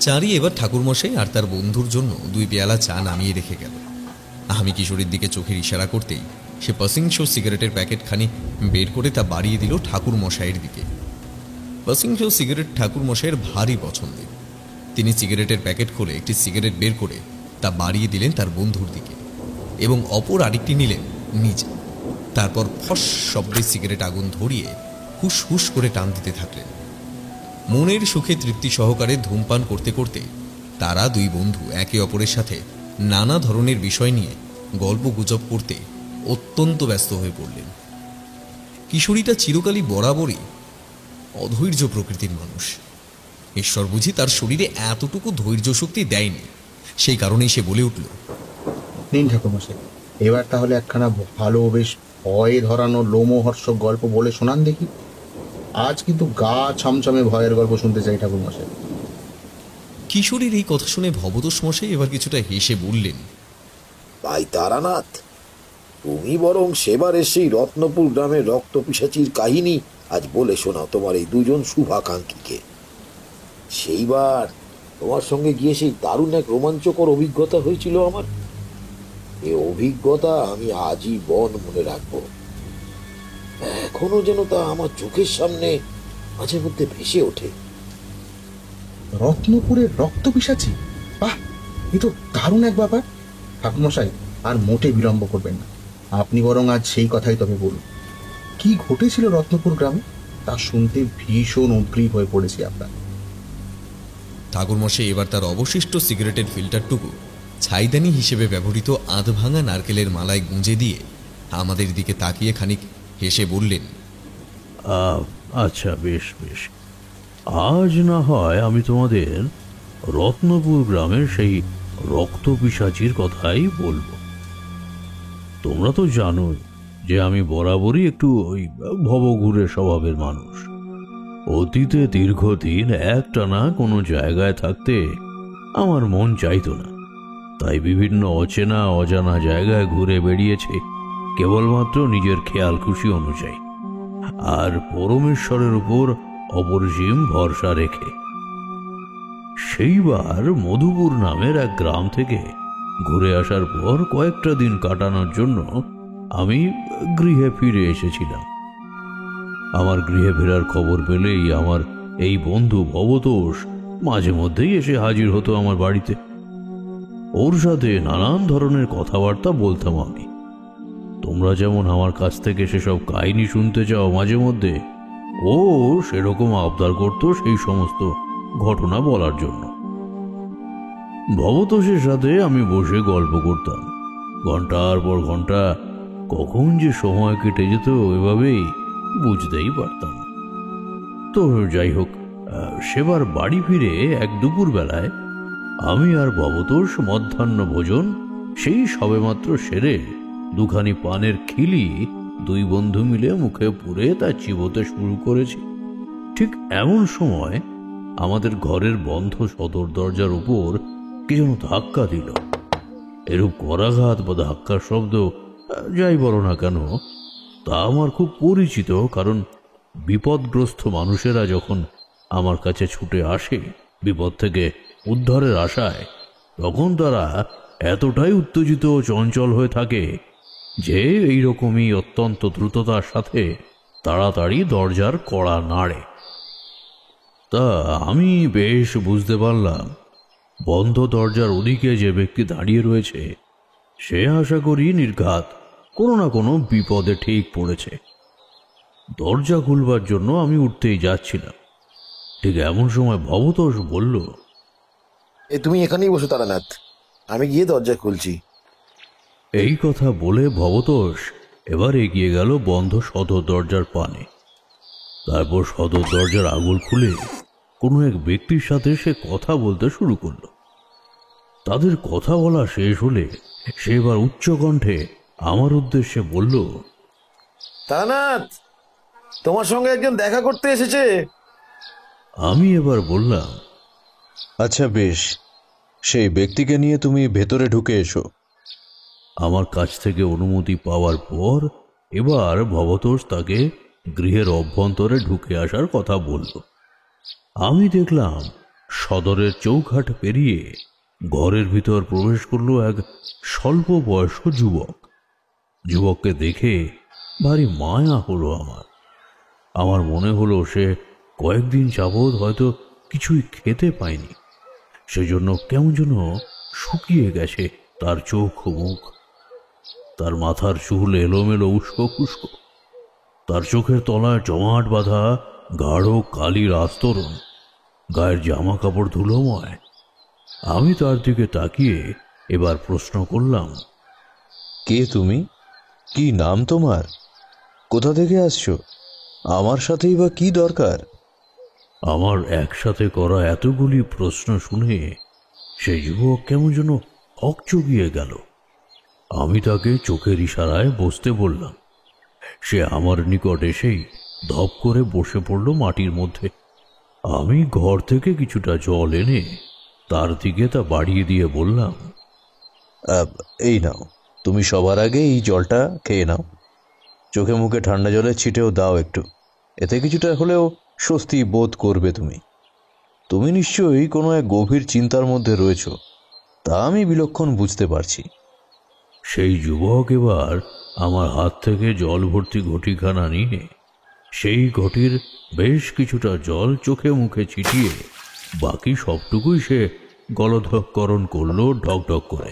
[SPEAKER 1] চারি এবার ঠাকুরমশাই আর তার বন্ধুর জন্য 2 পেয়ালা চা নামিয়ে রেখে গেল। আমি কিশোরীর দিকে চোখের ইশারা করতেই সে পাসিংশো সিগারেটের প্যাকেটখানি বের করে তা বাড়িয়ে দিল ঠাকুরমশাইয়ের দিকে। পাসিংশো সিগারেট ঠাকুরমশাইয়ের ভারী পছন্দের। তিনি সিগারেটের প্যাকেট খুলে একটি সিগারেট বের করে তা বাড়িয়ে দিলেন তার বন্ধুর দিকে এবং অপর আরেকটি নিলেন নিজে। তারপর ফস শব্দে সিগারেট আগুন ধরিয়ে হুস হুস করে টান দিতে থাকলেন। মনের সুখে তৃপ্তি সহকারে ধূমপান করতে করতে তারা 2 বন্ধু একে অপরের সাথে নানা ধরনের বিষয় নিয়ে গল্প গুজব করতে অত্যন্ত ব্যস্ত হয়ে পড়লেন। কিশোরীটা চিরকালই বরাবরই অধৈর্য প্রকৃতির মানুষ। ঈশ্বর বুঝি তার শরীরে এতটুকু ধৈর্য শক্তি দেয়নি। সেই কারণেই সে বলে উঠল,
[SPEAKER 5] নিন ঠাকুরমশাই, এবার তাহলে একখানা ভালো বেশ ভয়ে ধরানো লোমহর্ষক গল্প বলে শোনান দেখি। আজ কিন্তু গা ছমছমে ভয়ের গল্প শুনতে চাই ঠাকুরমশাই।
[SPEAKER 1] কিশোরীর এই কথা শুনে ভবতোষ মশাই এবার কিছুটা হেসে বললেন,
[SPEAKER 8] ভাই তারানাথ, তুমি বরং সেবারে সেই রত্নপুর গ্রামের রক্ত পিশাচির কাহিনী আজ বলে শোনাও তোমার এই দুজন শুভাকাঙ্ক্ষীকে। সেইবার তোমার সঙ্গে গিয়ে সেই দারুণ এক রোমাঞ্চকর অভিজ্ঞতা হয়েছিল আমার। এই অভিজ্ঞতা আমি আজীবন মনে রাখবো। এখনো যেন তা আমার চোখের সামনে মাঝে মধ্যে ভেসে ওঠে।
[SPEAKER 5] রত্নপুরের রক্ত পিশাচি, বাহ, এ তো দারুণ এক ব্যাপার। ঠাকুরমশাই আর মোটে বিলম্ব করবেন না, আপনি বরং আজ সেই কথাই তবে বলুন। কি ঘটেছিল রত্নপুর গ্রামে তা শুনতে ভীষণ উদ্গ্রীব হয়ে পড়েছি আপনার।
[SPEAKER 1] ঠাকুরমশাই এবার তার অবশিষ্ট সিগারেটের ফিল্টারটুকু ছাইদানি হিসেবে ব্যবহৃত আধভাঙা নারকেলের মালায় গুঁজে দিয়ে আমাদের দিকে তাকিয়ে খানিক হেসে বললেন,
[SPEAKER 7] আচ্ছা, বেশ বেশ, আজ না হয় আমি তোমাদের রত্নপুর গ্রামের সেই রক্ত পিশাচির কথাই বলবো। তোমরা তো জানোই যে আমি বরাবরই একটু ওই ভবঘুরে স্বভাবের মানুষ। অতীতে দীর্ঘদিন একটানা কোনো জায়গায় থাকতে আমার মন চাইতো না, তাই বিভিন্ন অচেনা অজানা জায়গায় ঘুরে বেড়িয়েছে কেবলমাত্র নিজের খেয়াল খুশি অনুযায়ী, আর পরমেশ্বরের উপর অপরিসীম ভরসা রেখে। সেইবার মধুপুর নামের এক গ্রাম থেকে ঘুরে আসার পর কয়েকটা দিন কাটানোর জন্য আমি গৃহে ফিরে এসেছিলাম। আমার গৃহে ফেরার খবর পেলেই আমার এই বন্ধু ভবতোষ মাঝে মধ্যেই এসে হাজির হতো আমার বাড়িতে। ওর সাথে নানান ধরনের কথাবার্তা বলতাম আমি। তোমরা যেমন আমার কাছ থেকে সেসব কাহিনী শুনতে চাও মাঝে মধ্যে, ও সেরকম আবদার করত সেই সমস্ত ঘটনা বলার জন্য। ভবতোষের সাথে আমি বসে গল্প করতাম, ঘন্টার পর ঘন্টা কখন যে সময় কেটে যেত এভাবেই বুঝতেই পারতাম। তো যাই হোক, সেবার বাড়ি ফিরে এক দুপুর বেলায় আমি আর ভবতোষ মধ্যাহ্ন ভোজন সেই সবেমাত্র সেরে দুখানি পানের খিলি দুই বন্ধু মিলে মুখে পুরে তা চিবোতে শুরু করেছি। ঠিক এমন সময় আমাদের ঘরের বন্ধ সদর দরজার উপর কি যেন ধাক্কা দিল। এরূপ করাঘাত বা ধাক্কার শব্দ যাই বলো না কেন, তা আমার খুব পরিচিত, কারণ বিপদগ্রস্ত মানুষেরা যখন আমার কাছে ছুটে আসে বিপদ থেকে উদ্ধারের আশায়, তখন তারা এতটাই উত্তেজিত ও চঞ্চল হয়ে থাকে যে এইরকমই অত্যন্ত দ্রুততার সাথে তাড়াতাড়ি দরজার কড়া নাড়ে। তা আমি বেশ বুঝতে পারলাম বন্ধ দরজার ওদিকে যে ব্যক্তি দাঁড়িয়ে রয়েছে সে আশা করি নির্ঘাত কোনো না কোনো বিপদে ঠিক পড়েছে। দরজা খুলবার জন্য আমি উঠতেই যাচ্ছিলাম, ঠিক এমন সময় ভবতোষ বলল,
[SPEAKER 8] তুমি এখানেই বসো তারানাথ, আমি গিয়ে দরজা খুলছি।
[SPEAKER 7] এই কথা বলে ভবতোষ এবার এগিয়ে গেল বন্ধ সদর দরজার পানে। তারপর সদর দরজার আঙুল খুলে কোনো এক ব্যক্তির সাথে সে কথা বলতে শুরু করল। তাদের কথা বলা শেষ হলে সে এবার উচ্চ কণ্ঠে আমার উদ্দেশ্যে বলল,
[SPEAKER 8] তারানাথ, তোমার সঙ্গে একজন দেখা করতে এসেছে।
[SPEAKER 7] আমি এবার বললাম,
[SPEAKER 9] আচ্ছা বেশ, সেই ব্যক্তিকে নিয়ে তুমি ভেতরে ঢুকে এসো।
[SPEAKER 7] আমার কাছ থেকে অনুমতি পাওয়ার পর এবার ভবতোষ তাকে গৃহের অভ্যন্তরে ঢুকে আসার কথা বলল। আমি দেখলাম সদরের চৌঘাট পেরিয়ে ঘরের ভিতর প্রবেশ করল এক স্বল্প বয়স্ক যুবক। যুবককে দেখে ভারী মায়া হলো আমার মনে হলো সে কয়েকদিন যাবৎ হয়তো কিছুই খেতে পায়নি, সেজন্য কেমন যেন শুকিয়ে গেছে তার চোখ মুখ। তার মাথার চুল এলোমেলো উস্কো খুস্কো, তার চোখের তলায় জমাট বাঁধা গাঢ় কালির আস্তরণ, গায়ের জামা কাপড় ধুলোময়। আমি তার দিকে তাকিয়ে এবার প্রশ্ন করলাম,
[SPEAKER 9] কে তুমি? কি নাম তোমার? কোথা থেকে আসছো? আমার সাথেই বা কি দরকার?
[SPEAKER 7] আমার একসাথে করা এতগুলি প্রশ্ন শুনে সেই যুবক কেমন যেন হকচকিয়ে গেল। আমি তাকে চোখের ইশারায় বসতে বললাম। সে আমার নিকট এসেই ধপ করে বসে পড়ল মাটির মধ্যে। আমি ঘর থেকে কিছুটা জল এনে তার দিকে তা বাড়িয়ে দিয়ে বললাম,
[SPEAKER 9] এই নাও, তুমি সবার আগে এই জলটা খেয়ে নাও। চোখে মুখে ঠান্ডা জলে ছিটেও দাও একটু, এতে কিছুটা হলেও স্বস্তি বোধ করবে। তুমি নিশ্চয়ই কোনো এক গভীর চিন্তার মধ্যে রয়েছ, তা আমি বিলক্ষণ বুঝতে পারছি।
[SPEAKER 7] সেই যুবক এবার আমার হাত থেকে জল ভর্তি ঘটিখানা নিয়ে সেই ঘটির বেশ কিছুটা জল চোখে মুখে ছিটিয়ে বাকি সবটুকুই সে গলধঃকরণ করল ঢকঢক করে।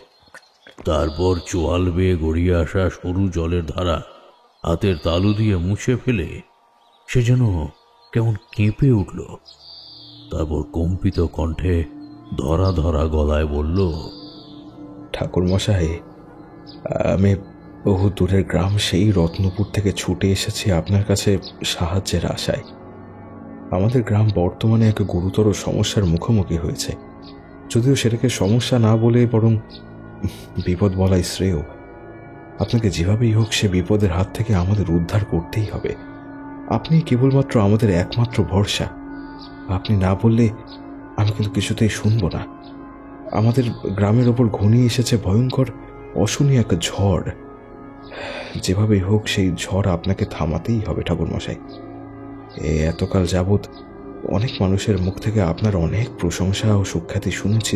[SPEAKER 7] তারপর চোয়াল বেয়ে গড়িয়ে আসা সরু জলের ধারা হাতের তালু দিয়ে মুছে ফেলে সে যেন কেমন কেঁপে উঠল। তারপর কম্পিত কণ্ঠে ধরা ধরা গলায় বলল,
[SPEAKER 10] ঠাকুরমশাই, আমি বহু দূরের গ্রাম সেই রত্নপুর থেকে ছুটে এসেছি আপনার কাছে সাহায্যের আশায়। আমাদের গ্রাম বর্তমানে এক গুরুতর সমস্যার মুখোমুখি হয়েছে, যদিও সেটাকে সমস্যা না বলে বরং বিপদ বলাই শ্রেয়। আপনাকে যেভাবেই হোক সে বিপদের হাত থেকে আমাদের উদ্ধার করতেই হবে। আপনি কেবলমাত্র আমাদের একমাত্র ভরসা। আপনি না বললে আমি কিন্তু কিছুতেই শুনব না। আমাদের গ্রামের ওপর ঘনিয়ে এসেছে ভয়ঙ্কর অশনি এক ঝড়। যেভাবেই হোক সেই ঝড় আপনাকে থামাতেই হবে ঠাকুরমশাই। এতকাল যাবৎ অনেক মানুষের মুখ থেকে আপনার অনেক প্রশংসা ও সুখ্যাতি শুনেছি,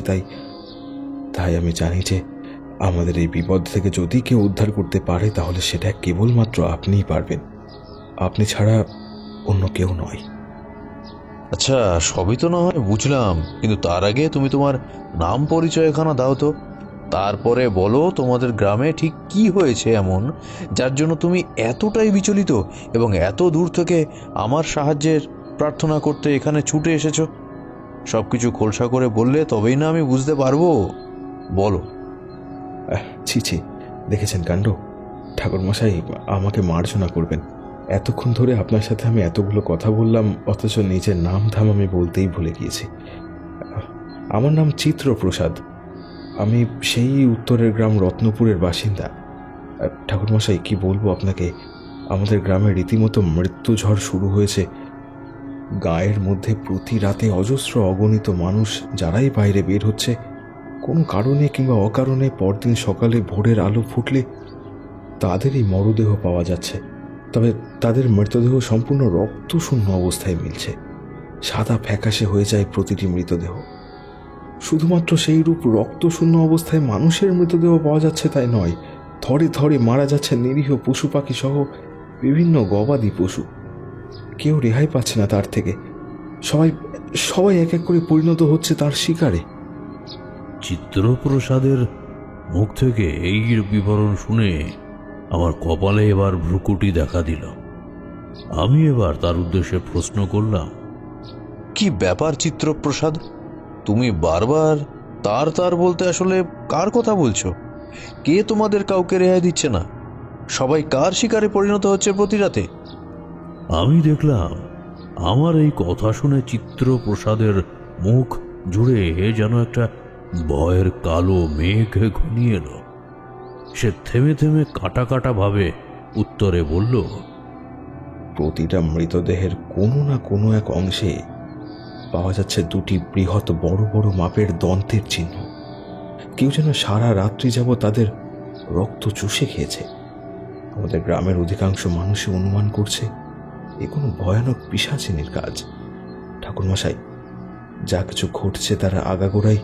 [SPEAKER 10] তাই আমি জানি যে আমাদের এই বিপদ থেকে যদি কেউ উদ্ধার করতে পারে তাহলে সেটা কেবলমাত্র আপনিই পারবেন। আপনি ছাড়া অন্য কেউ নয়।
[SPEAKER 9] আচ্ছা, সবই তো না হয় বুঝলাম, কিন্তু তার আগে তুমি তোমার নাম পরিচয়খানা দাও তো। তারপরে বলো তোমাদের গ্রামে ঠিক কি হয়েছে এমন যার জন্য তুমি এতটাই বিচলিত এবং এত দূর থেকে আমার সাহায্যের প্রার্থনা করতে এখানে ছুটে এসেছো। সবকিছু খোলসা করে বললে তবেই না আমি বুঝতে পারবো। বলো।
[SPEAKER 10] ছি, দেখেছেন কাণ্ড। ঠাকুরমশাই, আমাকে মার্জনা করবেন। এতক্ষণ ধরে আপনার সাথে আমি এতগুলো কথা বললাম, অথচ নিজের নাম ধাম আমি বলতেই ভুলে গিয়েছি। আমার নাম চিত্রপ্রসাদ। আমি সেই উত্তরের গ্রাম রত্নপুরের বাসিন্দা। ঠাকুরমশাই, কি বলবো আপনাকে, আমাদের গ্রামে রীতিমতো মৃত্যু ঝড় শুরু হয়েছে। গায়ের মধ্যে প্রতি রাতে অজস্র অগণিত মানুষ যারাই বাইরে বের হচ্ছে, কোনো কারণে কিংবা অকারণে পরদিন সকালে ভোরের আলো ফুটলে তাদেরই মরদেহ পাওয়া যাচ্ছে। তবে তাদের মৃতদেহ সম্পূর্ণ রক্তশূন্য অবস্থায় মিলছে। সাদা ফ্যাকাশে হয়ে যায় প্রতিটি মৃতদেহ। শুধুমাত্র সেই রূপ রক্তশূন্য অবস্থায় মানুষের মৃতদেহ পাওয়া যাচ্ছে তাই নয়, থরে থরে মারা যাচ্ছে নিরীহ পশু পাখি সহ বিভিন্ন গবাদি পশু। কেউ রেহাই পাচ্ছে না তার থেকে। সবাই এক এক করে পরিণত হচ্ছে তার শিকারে।
[SPEAKER 7] চিত্রপ্রসাদের মুখ থেকে এই বিবরণ শুনে আমার কপালে এবার ভ্রুকুটি দেখা দিল। আমি এবার তার উদ্দেশ্যে প্রশ্ন করলাম,
[SPEAKER 9] কি ব্যাপার চিত্রপ্রসাদ? তুমি বারবার তার বলতে আসলে কার কথা বলছো? কে তোমাদের কাউকে রেহাই দিচ্ছে না? সবাই কার শিকারে পরিণত হচ্ছে প্রতি রাতে?
[SPEAKER 7] আমি দেখলাম আমার এই কথা শুনে চিত্রপ্রসাদের মুখ জুড়ে যেন একটা ভয়ের কালো মেঘ ঘনিয়ে এলো। সে থেমে থেমে কাটা কাটা ভাবে উত্তরে বলল,
[SPEAKER 10] প্রতিটা মৃতদেহের কোনো না কোনো এক অংশে পাওয়া যাচ্ছে দুটি বৃহৎ বড় বড় মাপের দন্তের চিহ্ন। কেউ যেন সারা রাত্রি যাবৎ তাদের রক্ত চুষে খেয়েছে। আমাদের গ্রামের অধিকাংশ মানুষই অনুমান করছে এ কোনো ভয়ানক পিশাচিনীর কাজ। ঠাকুরমশাই, যা কিছু ঘটছে তার আগাগোড়াই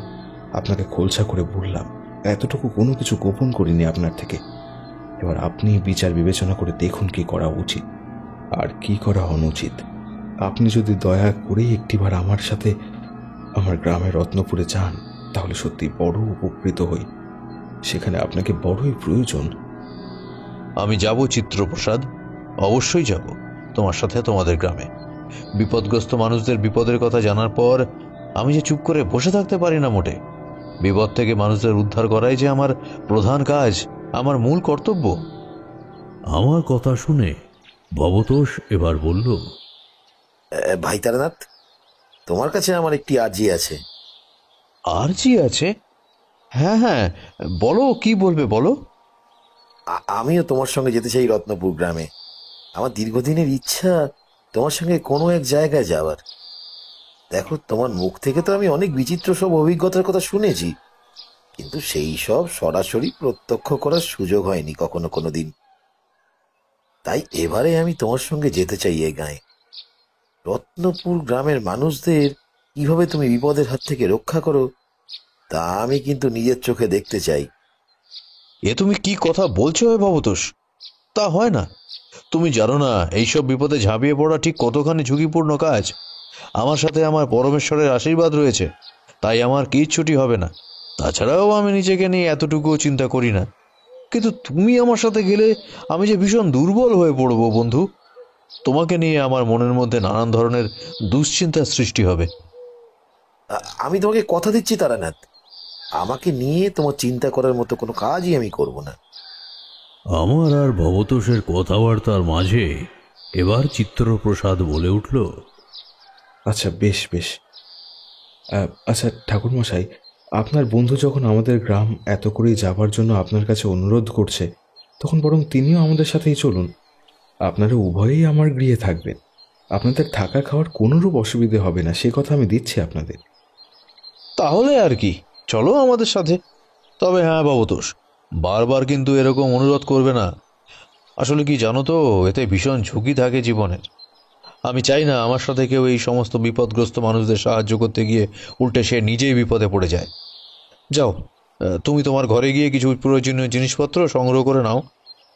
[SPEAKER 10] আপনাকে খোলসা করে বললাম। এতটুকু কোনো কিছু গোপন করিনি আপনার থেকে। এবার আপনি বিচার বিবেচনা করে দেখুন কি করা উচিত আর কি করা অনুচিত। আপনি যদি দয়া করে একটিবার আমার সাথে আমার গ্রামের রত্নপুরে যান তাহলে সত্যি বড় উপকৃত হই। সেখানে আপনাকে বড়ই প্রয়োজন।
[SPEAKER 9] আমি যাব চিত্রপ্রসাদ, অবশ্যই যাব তোমার সাথে তোমাদের গ্রামে। বিপদগ্রস্ত মানুষদের বিপদের কথা জানার পর আমি যে চুপ করে বসে থাকতে পারি না মোটে। বিপদ থেকে মানুষদের উদ্ধার করাই যে আমার প্রধান কাজ, আমার মূল কর্তব্য।
[SPEAKER 7] আমার কথা শুনে ভবতোষ এবার বলল,
[SPEAKER 8] ভাই তারানাথ, তোমার কাছে আমার একটি আর্জি আছে।
[SPEAKER 9] আরজি আছে? হ্যাঁ হ্যাঁ, বলো কি বলবে বলো।
[SPEAKER 8] আমিও তোমার সঙ্গে যেতে চাই রত্নপুর গ্রামে। আমার দীর্ঘদিনের ইচ্ছা তোমার সঙ্গে কোনো এক জায়গায় যাওয়ার। দেখো, তোমার মুখ থেকে তো আমি অনেক বিচিত্র সব অভিজ্ঞতার কথা শুনেছি, কিন্তু সেই সব সরাসরি প্রত্যক্ষ করার সুযোগ হয়নি কখনো কোনোদিন। তাই এবারে আমি তোমার সঙ্গে যেতে চাই এই গাঁয়ে। রত্নপুর গ্রামের মানুষদের কিভাবে তুমি বিপদের হাত থেকে রক্ষা করো তা আমি কিন্তু নিজের চোখে দেখতে চাই।
[SPEAKER 9] এ তুমি কি কথা বলছো হে ভবতোষ? তা হয় না। তুমি জানো না এইসব বিপদে ঝাঁপিয়ে পড়া ঠিক কতখানি ঝুঁকিপূর্ণ কাজ। আমার সাথে আমার পরমেশ্বরের আশীর্বাদ রয়েছে, তাই আমার কিচ্ছুটি হবে না। তাছাড়াও আমি নিজেকে নিয়ে এতটুকুও চিন্তা করি না। কিন্তু তুমি আমার সাথে গেলে আমি যে ভীষণ দুর্বল হয়ে পড়বো বন্ধু। তোমাকে নিয়ে আমার মনের মধ্যে নানান ধরনের দুশ্চিন্তার সৃষ্টি হবে।
[SPEAKER 8] আমি তোমাকে কথা দিচ্ছি তারানাথ, আমাকে নিয়ে তোমার চিন্তা করার মতো কোনো কাজই আমি করব না।
[SPEAKER 7] আমার আর ভবতোষের কথাবার্তার মাঝে এবার চিত্রপ্রসাদ বলে উঠল,
[SPEAKER 10] আচ্ছা বেশ বেশ। আচ্ছা ঠাকুরমশাই, আপনার বন্ধু যখন আমাদের গ্রাম এত করেই যাবার জন্য আপনার কাছে অনুরোধ করছে, তখন বরং তিনিও আমাদের সাথেই চলুন। আপনারা উভয়েই আমার গৃহে থাকবেন। আপনাদের থাকা খাওয়ার কোনোরূপ অসুবিধে হবে না, সে কথা আমি দিচ্ছি আপনাদের।
[SPEAKER 9] তাহলে আর কি, চলো আমাদের সাথে। তবে হ্যাঁ ভবতোষ, বারবার কিন্তু এরকম অনুরোধ করবে না। আসলে কি জানো তো, এতে ভীষণ ঝুঁকি থাকে জীবনের। আমি চাই না আমার সাথে কেউ এই সমস্ত বিপদগ্রস্ত মানুষদের সাহায্য করতে গিয়ে উল্টে সে নিজেই বিপদে পড়ে যায়। যাও, তুমি তোমার ঘরে গিয়ে কিছু প্রয়োজনীয় জিনিসপত্র সংগ্রহ করে নাও,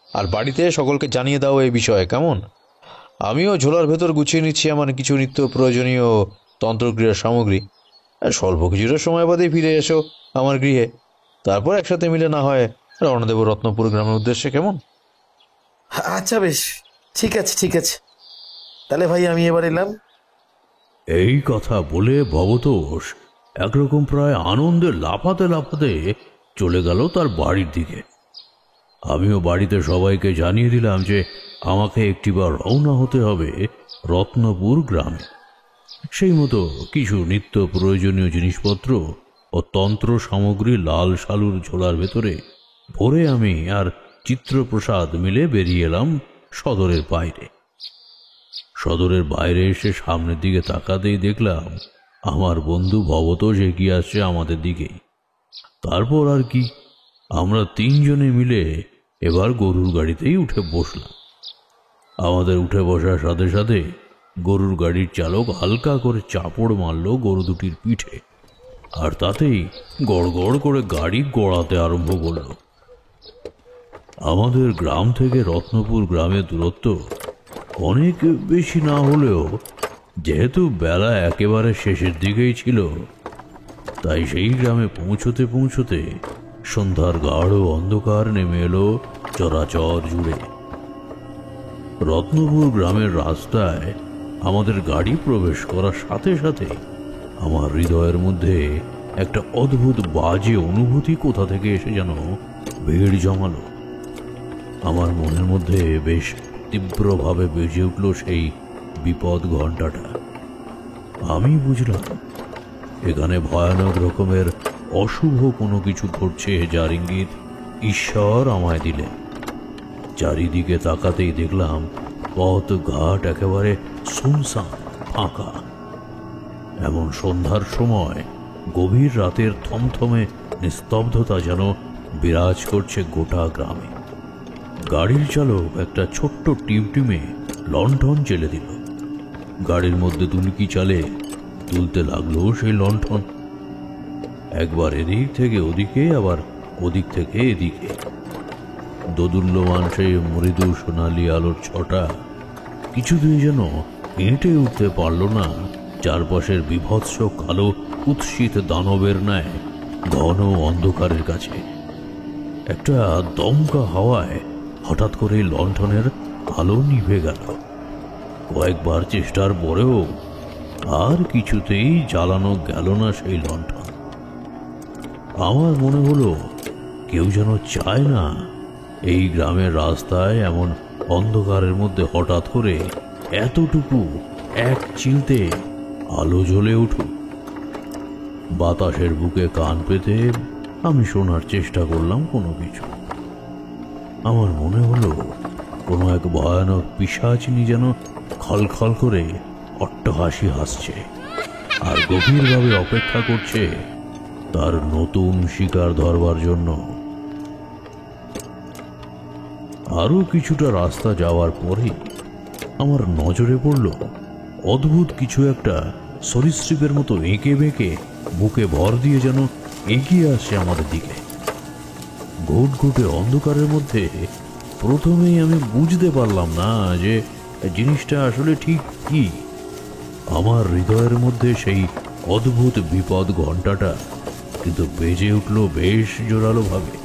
[SPEAKER 9] আর বাড়িতে সকলকে জানিয়ে দাও এই বিষয়ে, কেমন? আমিও ঝোলার ভেতর গুছিয়ে নিচ্ছি আমার কিছু নিত্য প্রয়োজনীয় তন্ত্রক্রিয়ার সামগ্রী। স্বল্প কিছুটা সময় বাদে ফিরে এসো আমার গৃহে, তারপর একসাথে মিলে না হয় রওনা দেব রত্নপুর গ্রামের উদ্দেশ্যে, কেমন?
[SPEAKER 8] আচ্ছা বেশ, ঠিক আছে ঠিক আছে, তাহলে ভাই আমি এবার এলাম।
[SPEAKER 7] এই কথা বলে ভবতোষ একরকম প্রায় আনন্দে লাফাতে লাফাতে চলে গেল তার বাড়ির দিকে। আমিও বাড়িতে সবাইকে জানিয়ে দিলাম যে আমাকে একটিবার রওনা হতে হবে রত্নপুর গ্রামে। সেই মতো কিছু নিত্য প্রয়োজনীয় জিনিসপত্র ও তন্ত্র সামগ্রী লাল শালুর ঝোলার ভেতরে ভরে আমি আর চিত্রপ্রসাদ মিলে বেরিয়ে এলাম সদরের বাইরে। সদরের বাইরে এসে সামনের দিকে তাকাতেই দেখলাম আমার বন্ধু ভবতোষ এগিয়ে আসছে আমাদের দিকেই। তারপর আর কি, আমরা তিনজনে মিলে এবার গরুর গাড়িতেই উঠে বসলাম। আমাদের উঠে বসার সাথে সাথে গরুর গাড়ির চালক হালকা করে চাপড় মারল গরু দুটির পিঠে, আর তাতেই গড় গড় করে গাড়ি গড়াতে আরম্ভ করল। আমাদের গ্রাম থেকে রত্নপুর গ্রামের দূরত্ব অনেক বেশি না হলেও যেহেতু বেলা একেবারে শেষের দিকেই ছিল, তাই সেই গ্রামে পৌঁছতে পৌঁছতে সন্ধ্যার গাঢ় অন্ধকার নেমে এলো চরাচর জুড়ে। রত্নপুর গ্রামের রাস্তায় আমাদের গাড়ি প্রবেশ করার সাথে সাথে আমার হৃদয়ের মধ্যে একটা অদ্ভুত বাজে অনুভূতি কোথা থেকে এসে যেন ভিড় জমালো। আমার মনের মধ্যে বেশ তীব্রভাবে বেজে উঠল সেই বিপদ ঘণ্টাটা। আমি বুঝলাম এখানে ভয়ানক রকমের অশুভ কোনো কিছু ঘটছে, যার ইঙ্গিত ঈশ্বর আমায় দিলেন। চারিদিকে তাকাতেই দেখলাম পথ ঘাট একেবারে শুনশান ফাঁকা। এমন সন্ধ্যার সময় গভীর রাতের থমথমে নিস্তব্ধতা যেন বিরাজ করছে গোটা গ্রামে। গাড়ির চালক একটা ছোট্ট টিমটিমে লণ্ঠন জ্বেলে দিল। গাড়ির মধ্যে দুলকি চালে তুলতে লাগলো সেই লণ্ঠন। একবার এদিক থেকে ওদিকে, আবার ওদিক থেকে এদিকে। দোদুল্যমান সেই মৃদু সোনালি আলোর ছটা কিছুতেই যেন হেঁটে উঠতে পারল না চারপাশের বিভৎস কালো কুৎসিত দানবের ন্যায় ঘন অন্ধকারের কাছে। একটা দমকা হাওয়ায় হঠাৎ করে লণ্ঠনের আলো নিভে গেল। কয়েকবার চেষ্টার পরেও আর কিছুতেই জ্বালানো গেল না সেই লণ্ঠন। আমার মনে হলো কেউ যেন চায় না এই গ্রামের রাস্তায় এমন অন্ধকারের মধ্যে হঠাৎ করে এতটুকু এক চিলতে আলো জ্বলে উঠুক। বাতাসের বুকে কান পেতে আমি শোনার চেষ্টা করলাম কোনো কিছু। আমার মনে হলো কোনো এক ভয়ানক পিশাচিনী যেন খলখল করে অট্টহাসি হাসছে আর গভীরভাবে অপেক্ষা করছে তার নতুন শিকার ধরবার জন্য। আরো কিছুটা রাস্তা যাওয়ার পরেই আমার নজরে পড়ল অদ্ভুত কিছু একটা সরীসৃপের মতো এঁকে বেঁকে বুকে ভর দিয়ে যেন এগিয়ে আসছে আমাদের দিকে। ঘুটঘুটে অন্ধকারের মধ্যে প্রথমেই আমি বুঝতে পারলাম না যে জিনিসটা আসলে ঠিক কি। আমার হৃদয়ের মধ্যে সেই অদ্ভুত বিপদ ঘণ্টাটা কিন্তু বেজে উঠল বেশ জোরালো ভাবে।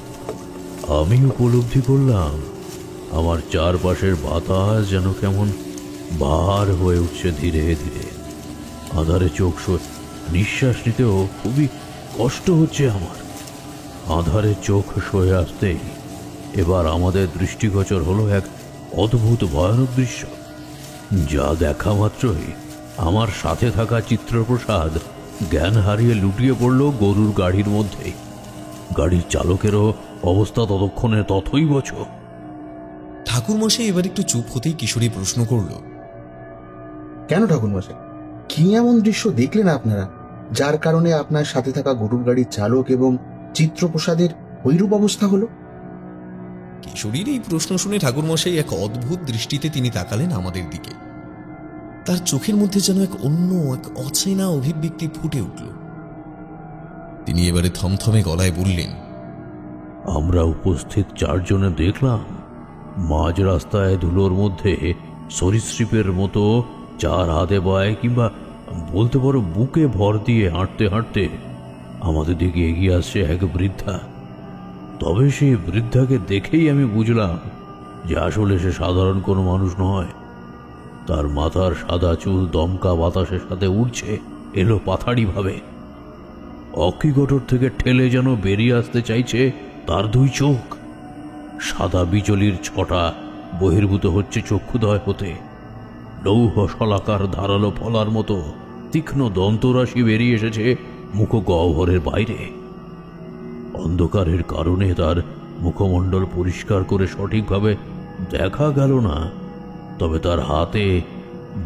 [SPEAKER 7] আমি উপলব্ধি করলাম আমার চারপাশের বাতাস যেন কেমন ভার হয়ে উঠছে ধীরে ধীরে। আঁধারে চোখ নিঃশ্বাস নিতেও খুবই কষ্ট হচ্ছে আমার। আঁধারে চোখ সয়ে আসতেই এবার আমাদের দৃষ্টিগোচর হলো এক অদ্ভুত ভয়ানক দৃশ্য, যা দেখা মাত্রই আমার সাথে থাকা চিত্রপ্রসাদ জ্ঞান হারিয়ে লুটিয়ে পড়ল গরুর গাড়ির মধ্যে। গাড়ির চালকেরও অবস্থা ততক্ষণে তথৈবচ।
[SPEAKER 1] ঠাকুরমশাই এবার একটু চুপ হতেই কিশোরী প্রশ্ন করল,
[SPEAKER 5] কেন ঠাকুরমশাই, কি এমন দৃশ্য দেখলেন আপনারা যার কারণে আপনার সাথে থাকা গরুর গাড়ির চালক এবং চিত্রপ্রসাদের ওইরূপ অবস্থা হলো?
[SPEAKER 1] কিশোরীর এই প্রশ্ন শুনে ঠাকুরমশাই এক অদ্ভুত দৃষ্টিতে তিনি তাকালেন আমাদের দিকে। তার চোখের মধ্যে যেন এক অচেনা অভিব্যক্তি ফুটে উঠল। তিনি এবারে থমথমে গলায় বললেন,
[SPEAKER 7] আমরা উপস্থিত চারজনে দেখলাম মাঝ রাস্তায় ধুলোর মধ্যে সরীসৃপের মতো চার হাতে বয় কিংবা বলতে পারো বুকে ভর দিয়ে হাঁটতে হাঁটতে আমাদের দিকে এগিয়ে আসছে এক বৃদ্ধা। তবে সেই বৃদ্ধাকে দেখেই আমি বুঝলাম যে আসলে সে সাধারণ কোনো মানুষ নয়। তার মাথার সাদা চুল দমকা বাতাসের সাথে উঠছে এলো পাথাড়ি ভাবে। অক্ষিগটর থেকে ঠেলে যেন বেরিয়ে আসতে চাইছে তার দুই চোখ। সাদা বিজলির ছটা বহির্ভূত হচ্ছে চক্ষুদয় হতে। লৌহ শলাকার ধারালো ফলার মতো তীক্ষ্ণ দন্তরাশি বেরিয়ে এসেছে মুখ গহ্বরের বাইরে। অন্ধকারের কারণে তার মুখমণ্ডল পরিষ্কার করে সঠিকভাবে দেখা গেল না, তবে তার হাতে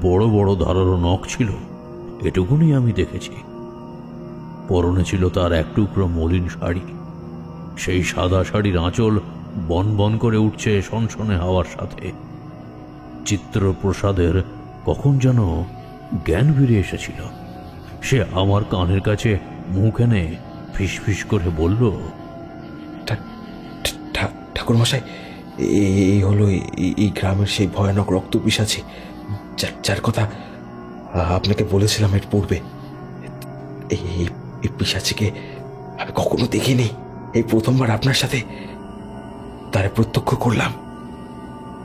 [SPEAKER 7] বড় বড় ধারালো নখ ছিল, এটুকুনি আমি দেখেছি। পরনে ছিল তার এক টুকরো মলিন শাড়ি। সেই সাদা শাড়ির আঁচল বন বন করে উঠছে সনসনে হাওয়ার সাথে। চিত্রপ্রসাদের কখন যেন জ্ঞান ফিরে এসেছিল। সে আমার কানের কাছে মুখ এনে ফিসফিস করে বলল,
[SPEAKER 10] ঠাকুরমশাই, এই হলো এই গ্রামের সেই ভয়ানক রক্ত পিশাচি যার কথা আপনাকে বলেছিলাম এর পূর্বে। এই পিশাচিকে আমি কখনো দেখিনি, এই প্রথমবার আপনার সাথে তারে প্রত্যক্ষ করলাম।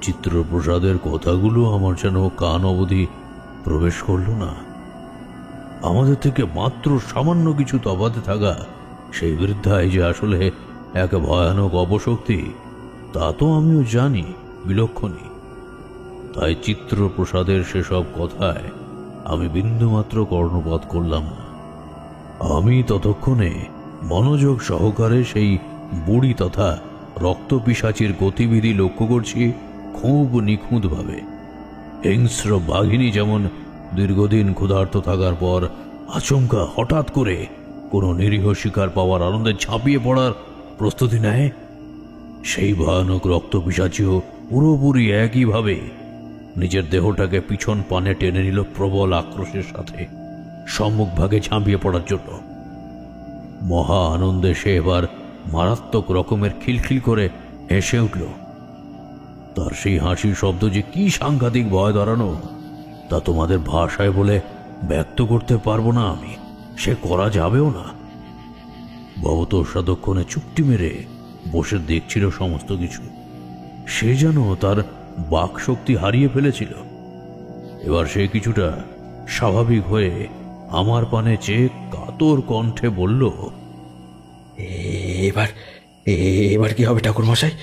[SPEAKER 7] চিত্রপ্রসাদের কথাগুলো আমার যেন কান অবধি প্রবেশ করল না। আমাদের থেকে মাত্র সামান্য কিছু তফাতে থাকা সেই বৃদ্ধাই যে আসলে এক ভয়ানক অপশক্তি তা তো আমিও জানি বিলক্ষণই। তাই চিত্রপ্রসাদের সেসব কথায় আমি বিন্দুমাত্র কর্ণপাত করলাম না। আমি ততক্ষণে মনোযোগ সহকারে সেই বুড়ি তথা রক্তপিশাচির গতিবিধি লক্ষ্য করছি খুব নিখুঁতভাবে। হিংস্র বাঘিনী যেমন দীর্ঘদিন ক্ষুধার্ত থাকার পর আচমকা হঠাৎ করে কোনো নিরীহ শিকার পাওয়ার আনন্দে ঝাঁপিয়ে পড়ার প্রস্তুতি নেয়, সেই ভয়ানক রক্তপিশাচিও পুরোপুরি একইভাবে নিজের দেহটাকে পিছন পানে টেনে নিল প্রবল আক্রোশের সাথে সম্মুখভাগে ঝাঁপিয়ে পড়ার জন্য। মহা আনন্দে সে এবার মারাত্মক রকমের খিলখিল করে হেসে উঠল। তার সেই হাসির শব্দ যে কি সাংঘাতিক ভয় ধরানো তা তোমাদের ভাষায় বলে ব্যক্ত করতে পারবো না আমি, সে করা যাবেও না। ভবতোষ ততক্ষণে চুপটি মেরে বসে দেখছিল সমস্ত কিছু। সে যেন তার বাকশক্তি হারিয়ে ফেলেছিল। এবার সে কিছুটা স্বাভাবিক হয়ে আমার পানে চেয়ে কাতর কণ্ঠে বলল,
[SPEAKER 10] এবার কি হবে ঠাকুরমশাই?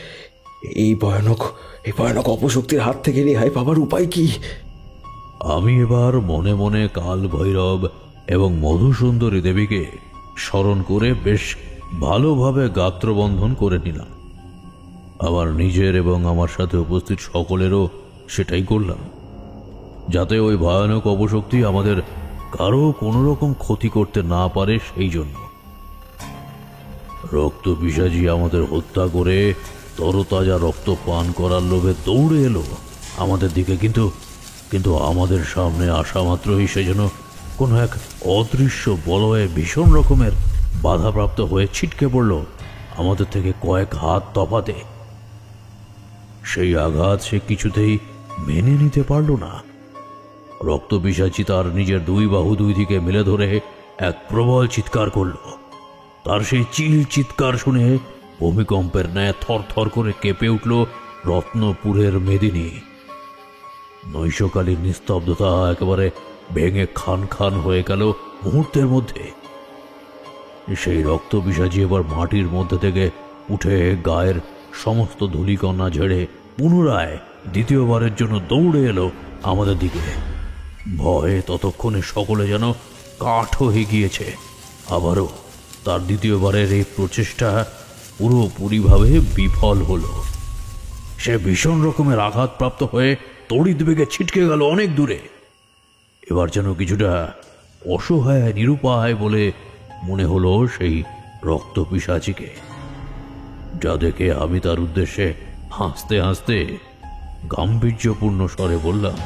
[SPEAKER 10] এই ভয়ানক অপশক্তির হাত থেকে রেহাই পাবার উপায় কি?
[SPEAKER 7] আমি এবার মনে মনে কাল ভৈরব এবং মধুসুন্দরী দেবীকে স্মরণ করে বেশ ভালোভাবে গাত্রবন্ধন করে নিলাম। আমার নিজের এবং আমার সাথে উপস্থিত সকলেরও সেটাই করলাম, যাতে ওই ভয়ানক অপশক্তি আমাদের কারো কোনো রকম ক্ষতি করতে না পারে সেই জন্য। রক্ত পিশাচি আমাদের হত্যা করে তরতাজা রক্ত পান করার লোভে দৌড়ে এলো আমাদের দিকে, কিন্তু আমাদের সামনে আসা মাত্রই সে যেন কোনো এক অদৃশ্য বলয়ে ভীষণ রকমের বাধাপ্রাপ্ত হয়ে ছিটকে পড়ল আমাদের থেকে কয়েক হাত তফাতে। সেই আঘাত সে কিছুতেই মেনে নিতে পারল না। রক্ত পিশাচি তার নিজের দুই বাহু দুই দিকে মেলে ধরে এক প্রবল চিৎকার করল। তার সেই চিল চিৎকার শুনে ভূমিকম্পের ন্যায় থরথর করে কেঁপে উঠল রত্নপুরের মেদিনী। নৈশকালীন নিস্তব্ধতা একেবারে ভেঙে খান খান হয়ে গেল মুহূর্তের মধ্যে। সেই রক্ত পিশাচি এবার মাটির মধ্যে থেকে উঠে গায়ের সমস্ত ধূলিকণা ঝেড়ে পুনরায় দ্বিতীয়বারের জন্য দৌড়ে এলো আমাদের দিকে। ভয়ে ততক্ষণে সকলে যেন কাঠ হয়ে গিয়েছে। আবারও তার দ্বিতীয়বারের এই প্রচেষ্টা পুরোপুরিভাবে বিফল হলো। সে ভীষণ রকমের আঘাতপ্রাপ্ত হয়ে তড়িৎ বেগে ছিটকে গেল অনেক দূরে। এবার যেন কিছুটা অসহায় নিরুপায় বলে মনে হলো সেই রক্ত পিশাচিকে, যা দেখে আমি তার উদ্দেশ্যে হাসতে হাসতে গাম্ভীর্যপূর্ণ স্বরে বললাম,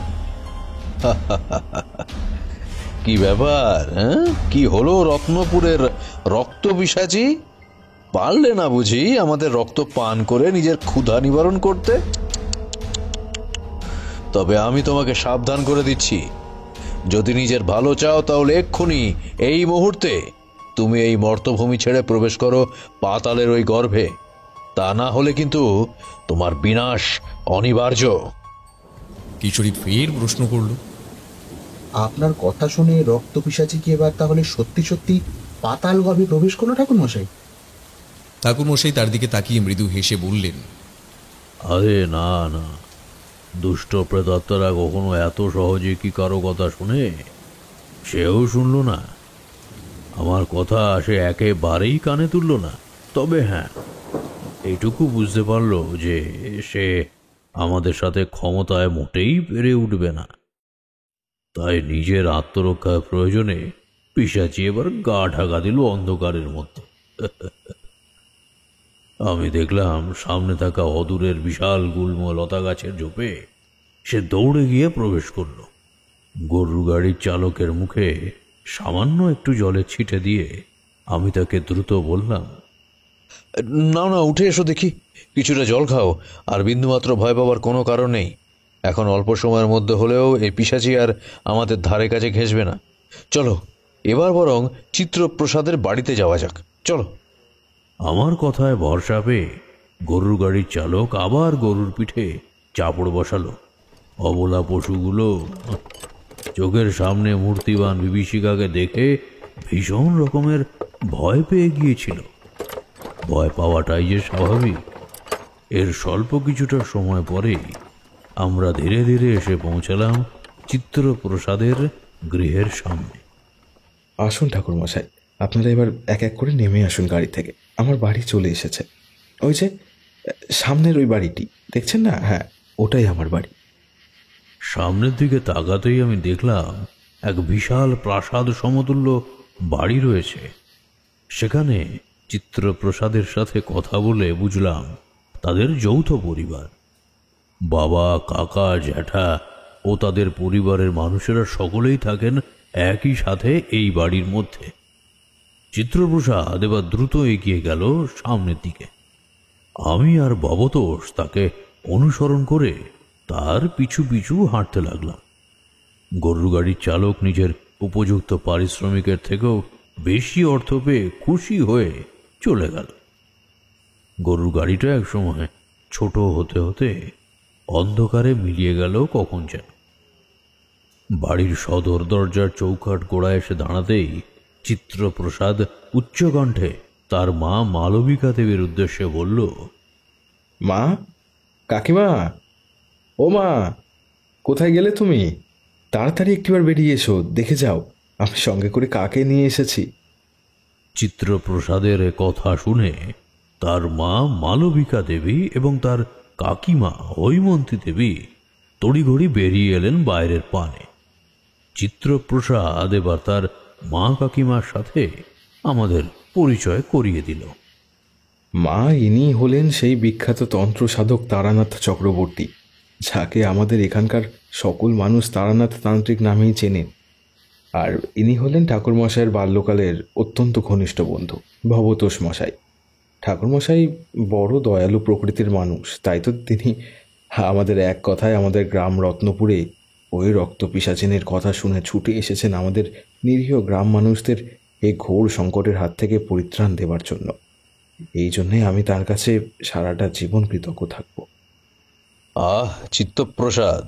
[SPEAKER 9] কি ব্যাপার, হ্যাঁ? কি হলো রত্নপুরের রক্ত পিশাচি? পারলে না বুঝি আমাদের রক্ত পান করে নিজের ক্ষুধা নিবারণ করতে? তবে আমি তোমাকে সাবধান করে দিচ্ছি, যদি নিজের ভালো চাও তাহলে এক্ষুনি এই মুহূর্তে তুমি এই মর্তভূমি ছেড়ে প্রবেশ করো পাতালের ওই গর্ভে। তা না হলে কিন্তু তোমার বিনাশ অনিবার্য।
[SPEAKER 1] কিশোরী ফের প্রশ্ন করল,
[SPEAKER 5] আপনার কথা শুনে রক্ত পিশাচি কি এবার তাহলে সত্যি সত্যি পাতাল গর্ভে প্রবেশ করলো ঠাকুরমশাই?
[SPEAKER 1] ঠাকুরমশাই তার দিকে তাকিয়ে মৃদু হেসে বললেন,
[SPEAKER 7] আরে না না, দুষ্ট প্রেতাত্মারা কখনো এত সহজে কি কারো কথা শুনে? সেও শুনল না, আমার কথা সে একেবারেই কানে তুলল না। তবে হ্যাঁ, এইটুকু বুঝতে পারলো যে সে আমাদের সাথে ক্ষমতায় মোটেই পেরে উঠবে না। তাই নিজের আত্মরক্ষার প্রয়োজনে পিশাচি এবার গা ঢাকা দিল অন্ধকারের মধ্যে। আমি দেখলাম সামনে থাকা অদূরের বিশাল গুল্ম লতা গাছের ঝোপে সে দৌড়ে গিয়ে প্রবেশ করল। গরুর গাড়ির চালকের মুখে সামান্য একটু জলে ছিটে দিয়ে আমি তাকে দ্রুত বললাম,
[SPEAKER 9] না না, উঠে এসো দেখি, কিছুটা জল খাও, আর বিন্দুমাত্র ভয় পাবার কোনো কারণ নেই। এখন অল্প সময়ের মধ্যে হলেও এই পিশাচি আর আমাদের ধারে কাছে ঘেঁষবে না। চলো এবার বরং চিত্রপ্রসাদের বাড়িতে যাওয়া যাক, চলো।
[SPEAKER 7] আমার কথায় ভরসা পেয়ে গরুর গাড়ির চালক আবার গরুর পিঠে চাপড় বসালো। অবলা পশুগুলো চোখের সামনে মূর্তিবান বিভীষিকাকে দেখে ভীষণ রকমের ভয় পেয়ে গিয়েছিল। ভয় পাওয়াটাই যে স্বাভাবিক। এর স্বল্প কিছুটা সময় পরেই আমরা ধীরে ধীরে এসে পৌঁছালাম চিত্রপ্রসাদের গৃহের সামনে।
[SPEAKER 10] আসুন ঠাকুরমশাই, আপনারা এবার এক এক করে নেমে আসুন গাড়ি থেকে। আমার বাড়ি চলে এসেছে। ওই যে সামনের ওই বাড়িটি দেখছেন না, হ্যাঁ ওটাই আমার বাড়ি।
[SPEAKER 7] সামনের দিকে তাকাতেই আমি দেখলাম এক বিশাল প্রাসাদ সমতুল্য বাড়ি রয়েছে। সেখানে চিত্রপ্রসাদের সাথে কথা বলে বুঝলাম তাদের যৌথ পরিবার। বাবা, কাকা, জ্যাঠা ও তাদের পরিবারের মানুষেরা সকলেই থাকেন একই সাথে এই বাড়ির মধ্যে। চিত্রপ্রসাদ এবার দ্রুত এগিয়ে গেল সামনের দিকে। আমি আর ভবতোষ তাকে অনুসরণ করে তার পিছু পিছু হাঁটতে লাগলাম। গরুর গাড়ির চালক নিজের উপযুক্ত পারিশ্রমিকের থেকেও বেশি অর্থ পেয়ে খুশি হয়ে চলে গেল। গরুর গাড়িটা একসময় ছোট হতে হতে অন্ধকারে মিলিয়ে গেল কখন যেন। বাড়ির সদর দরজার চৌকাঠ গোড়ায় এসে দাঁড়াতেই চিত্রপ্রসাদ উচ্চকণ্ঠে তার মা মালবিকা দেবীর উদ্দেশ্যে বলল,
[SPEAKER 10] মা, কাকিমা, ও মা, কোথায় গেলে তুমি? তাড়াতাড়ি একটিবার বেরিয়ে এসো, দেখে যাও আমি সঙ্গে করে কাকে নিয়ে এসেছি।
[SPEAKER 7] চিত্রপ্রসাদের এ কথা শুনে তার মা মালবিকা দেবী এবং তার কাকিমা হৈমন্তী দেবী তড়িঘড়ি বেরিয়ে এলেন বাইরের পানে। চিত্রপ্রসাদ এবার তার মা কাকিমার সাথে আমাদের পরিচয় করিয়ে দিল।
[SPEAKER 10] মা, ইনি হলেন সেই বিখ্যাত তন্ত্র সাধক তারানাথ চক্রবর্তী, যাকে আমাদের এখানকার সকল মানুষ তারানাথ তান্ত্রিক নামেই চেনেন। আর ইনি হলেন ঠাকুরমশাইয়ের বাল্যকালের অত্যন্ত ঘনিষ্ঠ বন্ধু ভবতোষ মশাই। ঠাকুরমশাই বড় দয়ালু প্রকৃতির মানুষ, তাই তো তিনি আমাদের এক কথায় আমাদের গ্রাম রত্নপুরে ওই রক্তপিশাচিনের কথা শুনে ছুটে এসেছেন আমাদের নিরীহ গ্রাম মানুষদের এই ঘোর সংকটের হাত থেকে পরিত্রাণ দেবার জন্য। এই জন্যে আমি তার কাছে সারাটা জীবন কৃতজ্ঞ থাকব।
[SPEAKER 9] আহ চিত্তপ্রসাদ,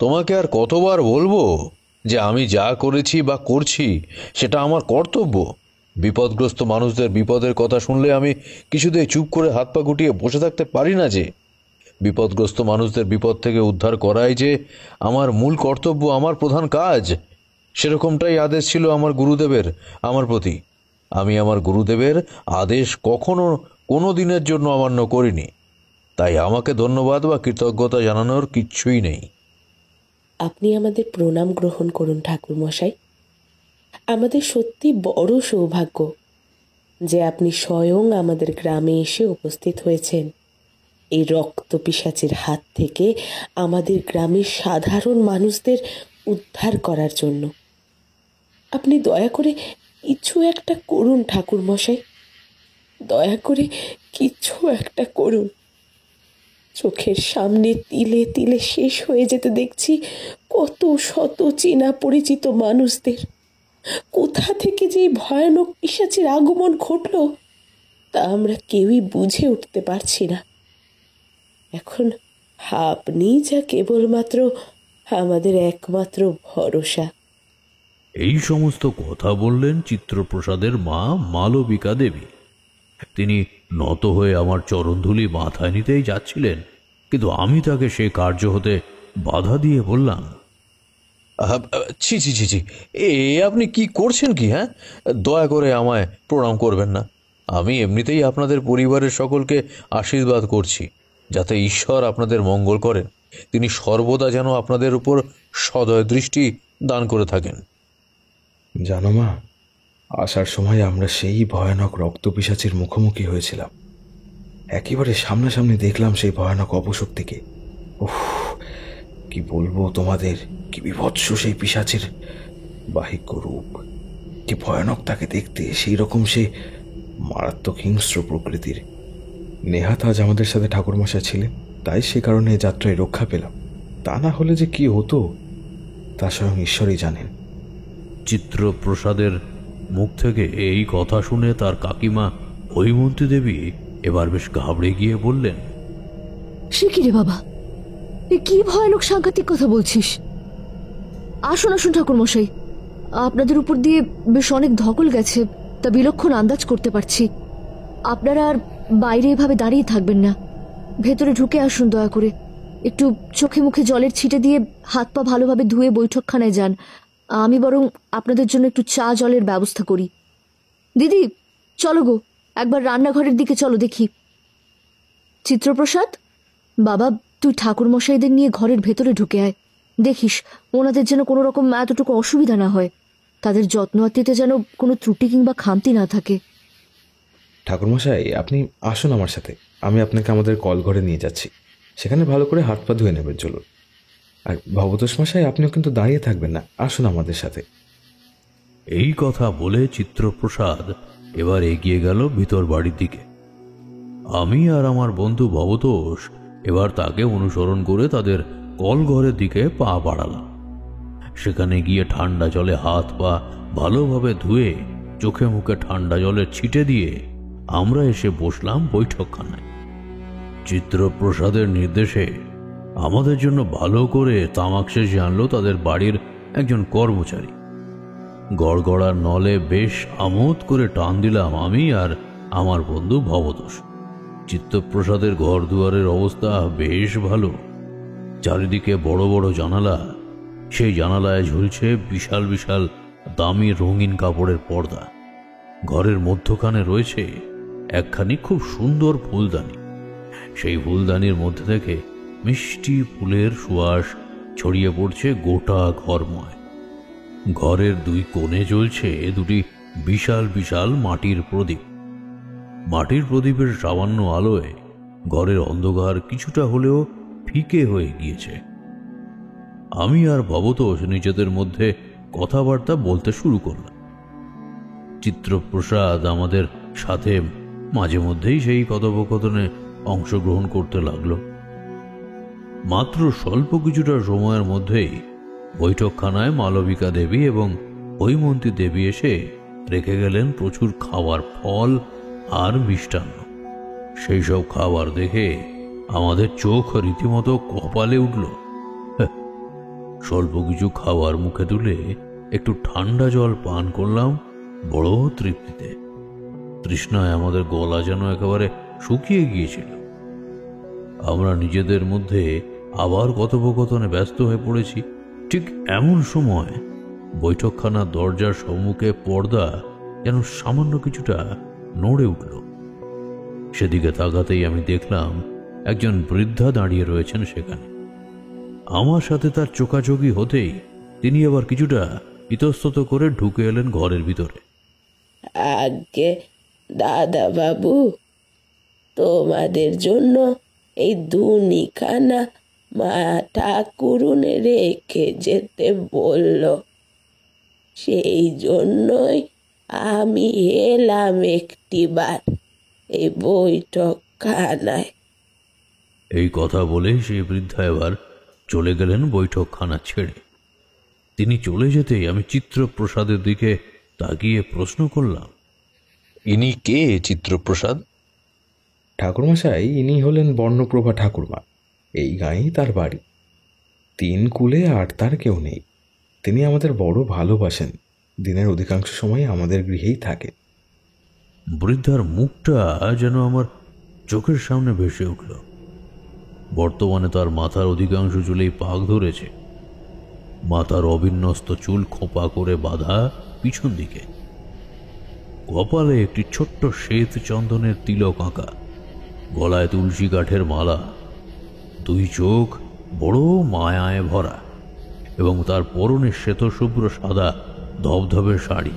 [SPEAKER 9] তোমাকে আর কতবার বলবো যে আমি যা করেছি বা করছি সেটা আমার কর্তব্য। বিপদগ্রস্ত মানুষদের বিপদের কথা শুনলে আমি কিছুতেই চুপ করে হাত পা গুটিয়ে বসে থাকতে পারি না। যে বিপদগ্রস্ত মানুষদের বিপদ থেকে উদ্ধার করাই যে আমার মূল কর্তব্য, আমার প্রধান কাজ, সেরকমটাই আদেশ ছিল আমার গুরুদেবের আমার প্রতি। আমি আমার গুরুদেবের আদেশ কখনো কোনো দিনের জন্য অমান্য করিনি, তাই আমাকে ধন্যবাদ বা কৃতজ্ঞতা জানানোর কিচ্ছুই নেই।
[SPEAKER 11] আপনি আমাদের প্রণাম গ্রহণ করুন ঠাকুরমশাই। আমাদের সত্যি বড় সৌভাগ্য যে আপনি স্বয়ং আমাদের গ্রামে এসে উপস্থিত হয়েছেন এই রক্তপিশাচের হাত থেকে আমাদের গ্রামের সাধারণ মানুষদের উদ্ধার করার জন্য। আপনি দয়া করে কিছু একটা করুন ঠাকুরমশাই, দয়া করে কিছু একটা করুন। চোখের সামনে তিলে তিলে শেষ হয়ে যেতে দেখছি কত শত চেনা পরিচিত মানুষদের। কোথা থেকে যে ভয়ানক পিশাচের আগমন ঘটল তা আমরা কেউই বুঝে উঠতে পারছি না। এখন আপনি যা কেবলমাত্র আমাদের একমাত্র ভরসা।
[SPEAKER 7] এই সমস্ত কথা বললেন চিত্রপ্রসাদের মা মালবিকা দেবী। তিনি নত হয়ে আমার চরণধুলি মাথায় নিতেই যাচ্ছিলেন, কিন্তু আমি তাকে সে কার্য হতে বাধা দিয়ে বললাম,
[SPEAKER 9] ছি ছি ছি ছি, এ আপনি কি করছেন কি? হ্যাঁ, দয়া করে আমায় প্রণাম করবেন না। আমি এমনিতেই আপনাদের পরিবারের সকলকে আশীর্বাদ করছি যাতে ঈশ্বর আপনাদের মঙ্গল করেন। তিনি সর্বদা যেন আপনাদের উপর সদয় দৃষ্টি দান করে থাকেন।
[SPEAKER 10] জানো মা, আসার সময় আমরা সেই ভয়ানক রক্তপিশাচের মুখোমুখি হয়েছিলাম। একেবারে সামনাসামনি দেখলাম সেই ভয়ানক অপশক্তিকে। উফ, কি বলবো তোমাদের, কি বিভৎস সেই পিশাচের বাহিক রূপ, কি ভয়ানক তাকে দেখতে। সেই রকম সে মারাত্মক হিংস্র প্রকৃতির। নেহাত আজ আমাদের সাথে ঠাকুরমশাই ছিলেন, তাই সে কারণে যাত্রায় রক্ষা পেলাম। তা না হলে যে কি হতো তা স্বয়ং ঈশ্বরই জানেন।
[SPEAKER 7] চিত্রপ্রসাদের মুখ থেকে এই কথা শুনে তার কাকিমা হৈমন্তী দেবী এবার বেশ ঘাবড়ে গিয়ে বললেন,
[SPEAKER 12] সে কি রে বাবা, এ কি ভয়ানক সাংঘাতিক কথা বলছিস? আসুন আসুন ঠাকুরমশাই, আপনাদের উপর দিয়ে বেশ অনেক ধকল গেছে, তা বিলক্ষণ আন্দাজ করতে পারছি। আপনারা আর বাইরে এভাবে দাঁড়িয়ে থাকবেন না, ভেতরে ঢুকে আসুন দয়া করে। একটু চোখে মুখে জলের ছিটে দিয়ে হাত পা ভালোভাবে ধুয়ে বৈঠকখানায় যান। আমি বরং আপনাদের জন্য একটু চা জলের ব্যবস্থা করি। দিদি চলো গো, একবার রান্নাঘরের দিকে চলো দেখি। চিত্রপ্রসাদ, বাবা তুই ঠাকুরমশাইদের নিয়ে ঘরের ভেতরে ঢুকে আয়, দেখিস ওনাদের যেন কোনো রকম এতটুকু অসুবিধা না হয়, তাদের যত্ন আত্মীয়তে যেন কোনো ত্রুটি কিংবা খামতি না থাকে।
[SPEAKER 10] ঠাকুরমশাই, আপনি আসুন আমার সাথে, আমি আপনাকে আমাদের কল ঘরে নিয়ে যাচ্ছি, সেখানে ভালো করে হাত পা ধুয়ে নেবেন। চলুন। আর ভবতোষ মশাই, আপনিও কিন্তু দাঁড়িয়ে থাকবেন না, আসুন আমাদের সাথে।
[SPEAKER 7] এই কথা বলে চিত্রপ্রসাদ এবার এগিয়ে গেল ভিতর বাড়ির দিকে। আমি আর আমার বন্ধু ভবতোষ এবার তাকে অনুসরণ করে তাদের কল ঘরের দিকে পা বাড়ালাম। সেখানে গিয়ে ঠান্ডা জলে হাত পা ভালোভাবে ধুয়ে চোখে মুখে ঠান্ডা জলের ছিটে দিয়ে আমরা এসে বসলাম বৈঠকখানায়। চিত্রপ্রসাদের নির্দেশে আমাদের জন্য ভালো করে তামাক শেষে আনলো তাদের বাড়ির একজন কর্মচারী। গড়গড়ার নলে বেশ আমোদ করে টান দিলাম আমি আর আমার বন্ধু ভবতোষ। চিত্তপ্রসাদের ঘর দুয়ারের অবস্থা বেশ ভালো, চারিদিকে বড় বড় জানালা, সেই জানালায় ঝুলছে বিশাল বিশাল দামি রঙিন কাপড়ের পর্দা। ঘরের মধ্যখানে রয়েছে একখানি খুব সুন্দর ফুলদানি। সেই ফুলদানির মধ্যে থেকে মিষ্টি ফুলের সুবাস ছড়িয়ে পড়ছে গোটা ঘরময়। ঘরের দুই কোণে জ্বলছে দুটি বিশাল বিশাল মাটির প্রদীপ। মাটির প্রদীপের সামান্য আলোয় ঘরের অন্ধকার কিছুটা হলেও ফিকে হয়ে গিয়েছে। আমি আর ভবতোষ নিজেদের মধ্যে কথাবার্তা বলতে শুরু করলাম। চিত্রপ্রসাদ আমাদের সাথে মাঝে মধ্যেই সেই কথোপকথনে অংশগ্রহণ করতে লাগলো। মাত্র স্বল্প কিছুটা সময়ের মধ্যেই বৈঠকখানায় মালবিকা দেবী এবং হৈমন্তী দেবী এসে রেখে গেলেন প্রচুর খাবার, ফল আর মিষ্টান্ন। সেই সব খাবার দেখে আমাদের চোখ রীতিমতো কপালে উঠল। স্বল্প কিছু খাবার মুখে তুলে একটু ঠান্ডা জল পান করলাম বড় তৃপ্তিতে। তৃষ্ণায় আমাদের গলা যেন একেবারে শুকিয়ে গিয়েছিল। আমরা নিজেদের মধ্যে আবার কথোপকথনে ব্যস্ত হয়ে পড়েছি। ঠিক এমন সময় বৈঠকখানার দরজার সম্মুখে পর্দা যেন সামান্য কিছুটা নড়ে উঠল। সেদিকে তাকাতেই আমি দেখলাম একজন বৃদ্ধা দাঁড়িয়ে রয়েছেন সেখানে। আমার সাথে তার চোখাচোখি হতেই তিনি আবার কিছুটা ইতস্তত করে ঢুকে এলেন ঘরের ভিতরে।
[SPEAKER 11] আগে দাদা বাবু, তোমাদের জন্য এই দুনিখানা মা ঠাকুরুনে রেখে যেতে বলল, সেই জন্যই আমি এলাম একটিবার এই বৈঠকখানায়।
[SPEAKER 7] এই কথা বলে সেই বৃদ্ধা এবার চলে গেলেন বৈঠকখানা ছেড়ে। তিনি চলে যেতেই আমি চিত্রপ্রসাদের দিকে তাকিয়ে প্রশ্ন করলাম,
[SPEAKER 9] ইনি কে চিত্রপ্রসাদ?
[SPEAKER 10] ঠাকুরমশাই, ইনি হলেন বর্ণপ্রভা ঠাকুরমা। এই গাঁয়েই তার বাড়ি। 3 কুলে আর তার কেউ নেই। তিনি আমাদের বড় ভালোবাসেন। দিনের অধিকাংশ সময় আমাদের গৃহেই থাকে।
[SPEAKER 7] বৃদ্ধার মুখটা যেন আমার চোখের সামনে ভেসে উঠল। বর্তমানে তার মাথার অধিকাংশ চুলেই পাক ধরেছে। মাথার অবিন্যস্ত চুল খোঁপা করে বাঁধা পিছন দিকে। কপালে একটি ছোট্ট শ্বেত চন্দনের তিলক আঁকা, গলায় তুলসী কাঠের মালা, 2 চোখ বড় মায়ায় ভরা, এবং তার পরনে শ্বেতশুভ্র সাদা ধবধবে শাড়ি।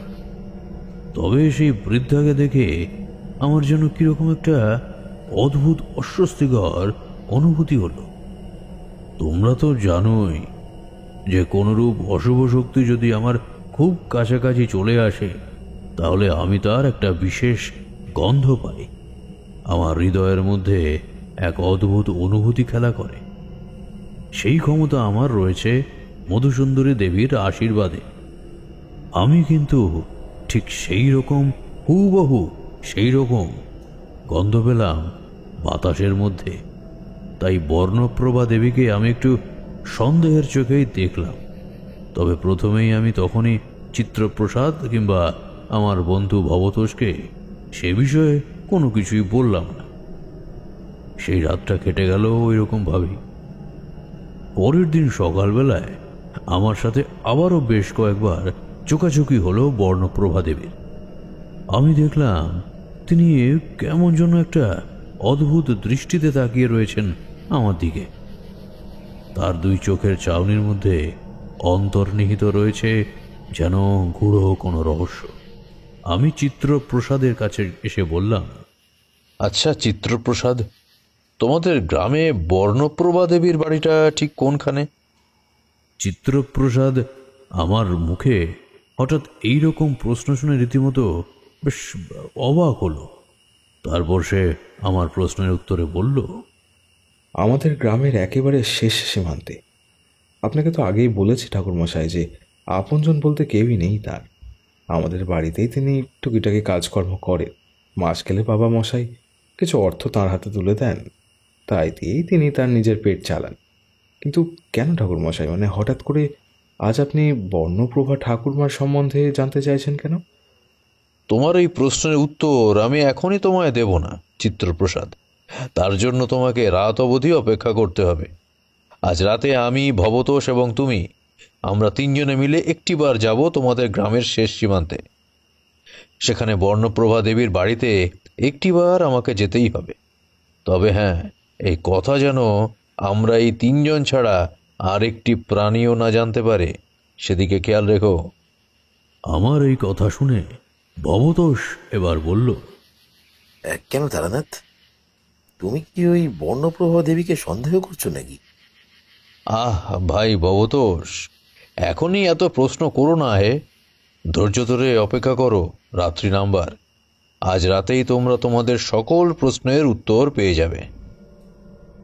[SPEAKER 7] তবে সেই বৃদ্ধাকে দেখে আমার যেন কিরকম একটা অদ্ভুত অস্বস্তিকর অনুভূতি হলো। তোমরা তো জানোই যে কোনরূপ অশুভ শক্তি যদি আমার খুব কাছাকাছি চলে আসে তাহলে আমি তার একটা বিশেষ গন্ধ পাই। আমার হৃদয়ের মধ্যে এক অদ্ভুত অনুভূতি খেলা করে। সেই ক্ষমতা আমার রয়েছে মধুসুন্দরী দেবীর আশীর্বাদে। আমি কিন্তু ঠিক সেই রকম হুবহু সেই রকম গন্ধ পেলাম বাতাসের মধ্যে। তাই বর্ণপ্রভা দেবীকে আমি একটু সন্দেহের চোখেই দেখলাম। তবে প্রথমেই আমি তখনই চিত্রপ্রসাদ কিংবা আমার বন্ধু ভবতোষকে সে বিষয়ে কোনো কিছুই বললাম না। সেই রাতটা কেটে গেল ওই রকম ভাবেই। পরের দিন সকালবেলায় আমার সাথে আবারও বেশ কয়েকবার চোখাচোখি হলো বর্ণপ্রভা দেবীর। আমি দেখলাম তিনি কেমন যেন একটা অদ্ভুত দৃষ্টিতে তাকিয়ে রয়েছেন আমার দিকে। তার 2 চোখের চাউনির মধ্যে অন্তর্নিহিত রয়েছে যেন গূঢ় কোনো রহস্য। আমি চিত্রপ্রসাদের কাছে এসে বললাম,
[SPEAKER 9] আচ্ছা চিত্রপ্রসাদ, তোমাদের গ্রামে বর্ণপ্রভা দেবীর বাড়িটা ঠিক কোনখানে?
[SPEAKER 7] চিত্রপ্রসাদ আমার মুখে হঠাৎ এইরকম প্রশ্ন শুনে রীতিমতো বেশ অবাক হলো। তারপর সে আমার প্রশ্নের উত্তরে বলল,
[SPEAKER 10] আমাদের গ্রামের একেবারে শেষ সীমান্তে। আপনাকে তো আগেই বলেছি ঠাকুরমশাই যে আপনজন বলতে কেউই নেই তার। আমাদের বাড়িতেই তিনি টুকিটাকি কাজকর্ম করেন। মাস গেলে বাবা মশাই কিছু অর্থ তাঁর হাতে তুলে দেন, তাই দিয়েই তিনি তার নিজের পেট চালান। কিন্তু কেন ঠাকুরমশাই, মানে হঠাৎ করে আজ আপনি বর্ণপ্রভা ঠাকুরমার সম্বন্ধে জানতে চাইছেন কেন?
[SPEAKER 9] তোমার এই প্রশ্নের উত্তর আমি এখনই তোমায় দেব না চিত্রপ্রসাদ। তার জন্য তোমাকে রাত অবধি অপেক্ষা করতে হবে। আজ রাতে আমি, ভবতোষ এবং তুমি আমরা তিনজনে মিলে একটিবার যাব তোমাদের গ্রামের শেষ সীমান্তে। সেখানে বর্ণপ্রভা দেবীর বাড়িতে একটিবার আমাকে যেতেই হবে। তবে হ্যাঁ, এই কথা যেন আমরা এই তিনজন ছাড়া আর একটি প্রাণীও না জানতে পারে, সেদিকে খেয়াল রেখো।
[SPEAKER 7] আমার এই কথা শুনে ভবতোষ এবার বলল,
[SPEAKER 8] কেন তারানাথ, তুমি কি ওই বর্ণপ্রভা দেবীকে সন্দেহ করছো নাকি?
[SPEAKER 9] আহ ভাই ভবতোষ, এখনই এত প্রশ্ন করো না হে। ধৈর্য ধরে অপেক্ষা করো, রাত্রি নাম্বার। আজ রাতেই তোমরা তোমাদের সকল প্রশ্নের উত্তর পেয়ে যাবে।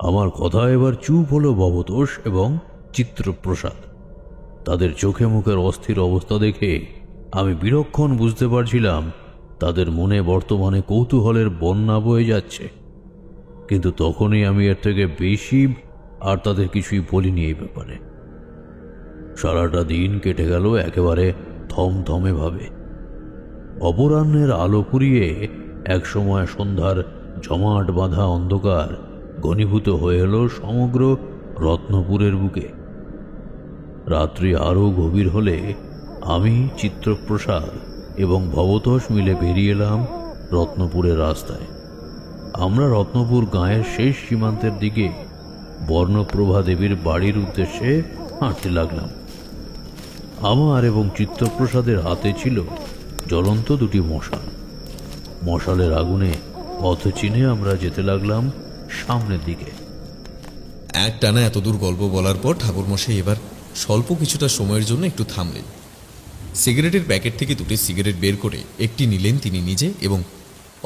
[SPEAKER 7] আমার কথা এবার চুপ হলো ভবতোষ এবং চিত্রপ্রসাদ। তাদের চোখে মুখের অস্থির অবস্থা দেখে আমি বিলক্ষণ বুঝতে পারছিলাম তাদের মনে বর্তমানে কৌতূহলের বন্যা বয়ে যাচ্ছে। কিন্তু তখনই আমি এর থেকে বেশি আর তাদের কিছুই বলিনি এই ব্যাপারে। সারাটা দিন কেটে গেল একেবারে থমথমে ভাবে। অপরাহ্নের আলো ফুরিয়ে একসময় সন্ধ্যার জমাট বাঁধা অন্ধকার ঘনীভূত হয়ে এলো সমগ্র রত্নপুরের বুকে। রাত্রি আরও গভীর হলে আমি, চিত্রপ্রসাদ এবং ভবতোষ মিলে বেরিয়ে এলাম রত্নপুরের রাস্তায়। আমরা রত্নপুর গাঁয়ের শেষ সীমান্তের দিকে বর্ণপ্রভা দেবীর বাড়ির উদ্দেশ্যে হাঁটতে লাগলাম। আমার এবং চিত্রপ্রসাদের হাতে ছিল জ্বলন্ত দুটি মশাল। মশালের আগুনে পথ চিনে আমরা যেতে লাগলাম সামনের দিকে।
[SPEAKER 1] একটানা এতদূর গল্প বলার পর ঠাকুরমশাই এবার স্বল্প কিছুটা সময়ের জন্য একটু থামলেন। সিগারেটের প্যাকেট থেকে দুটি সিগারেট বের করে একটি নিলেন তিনি নিজে এবং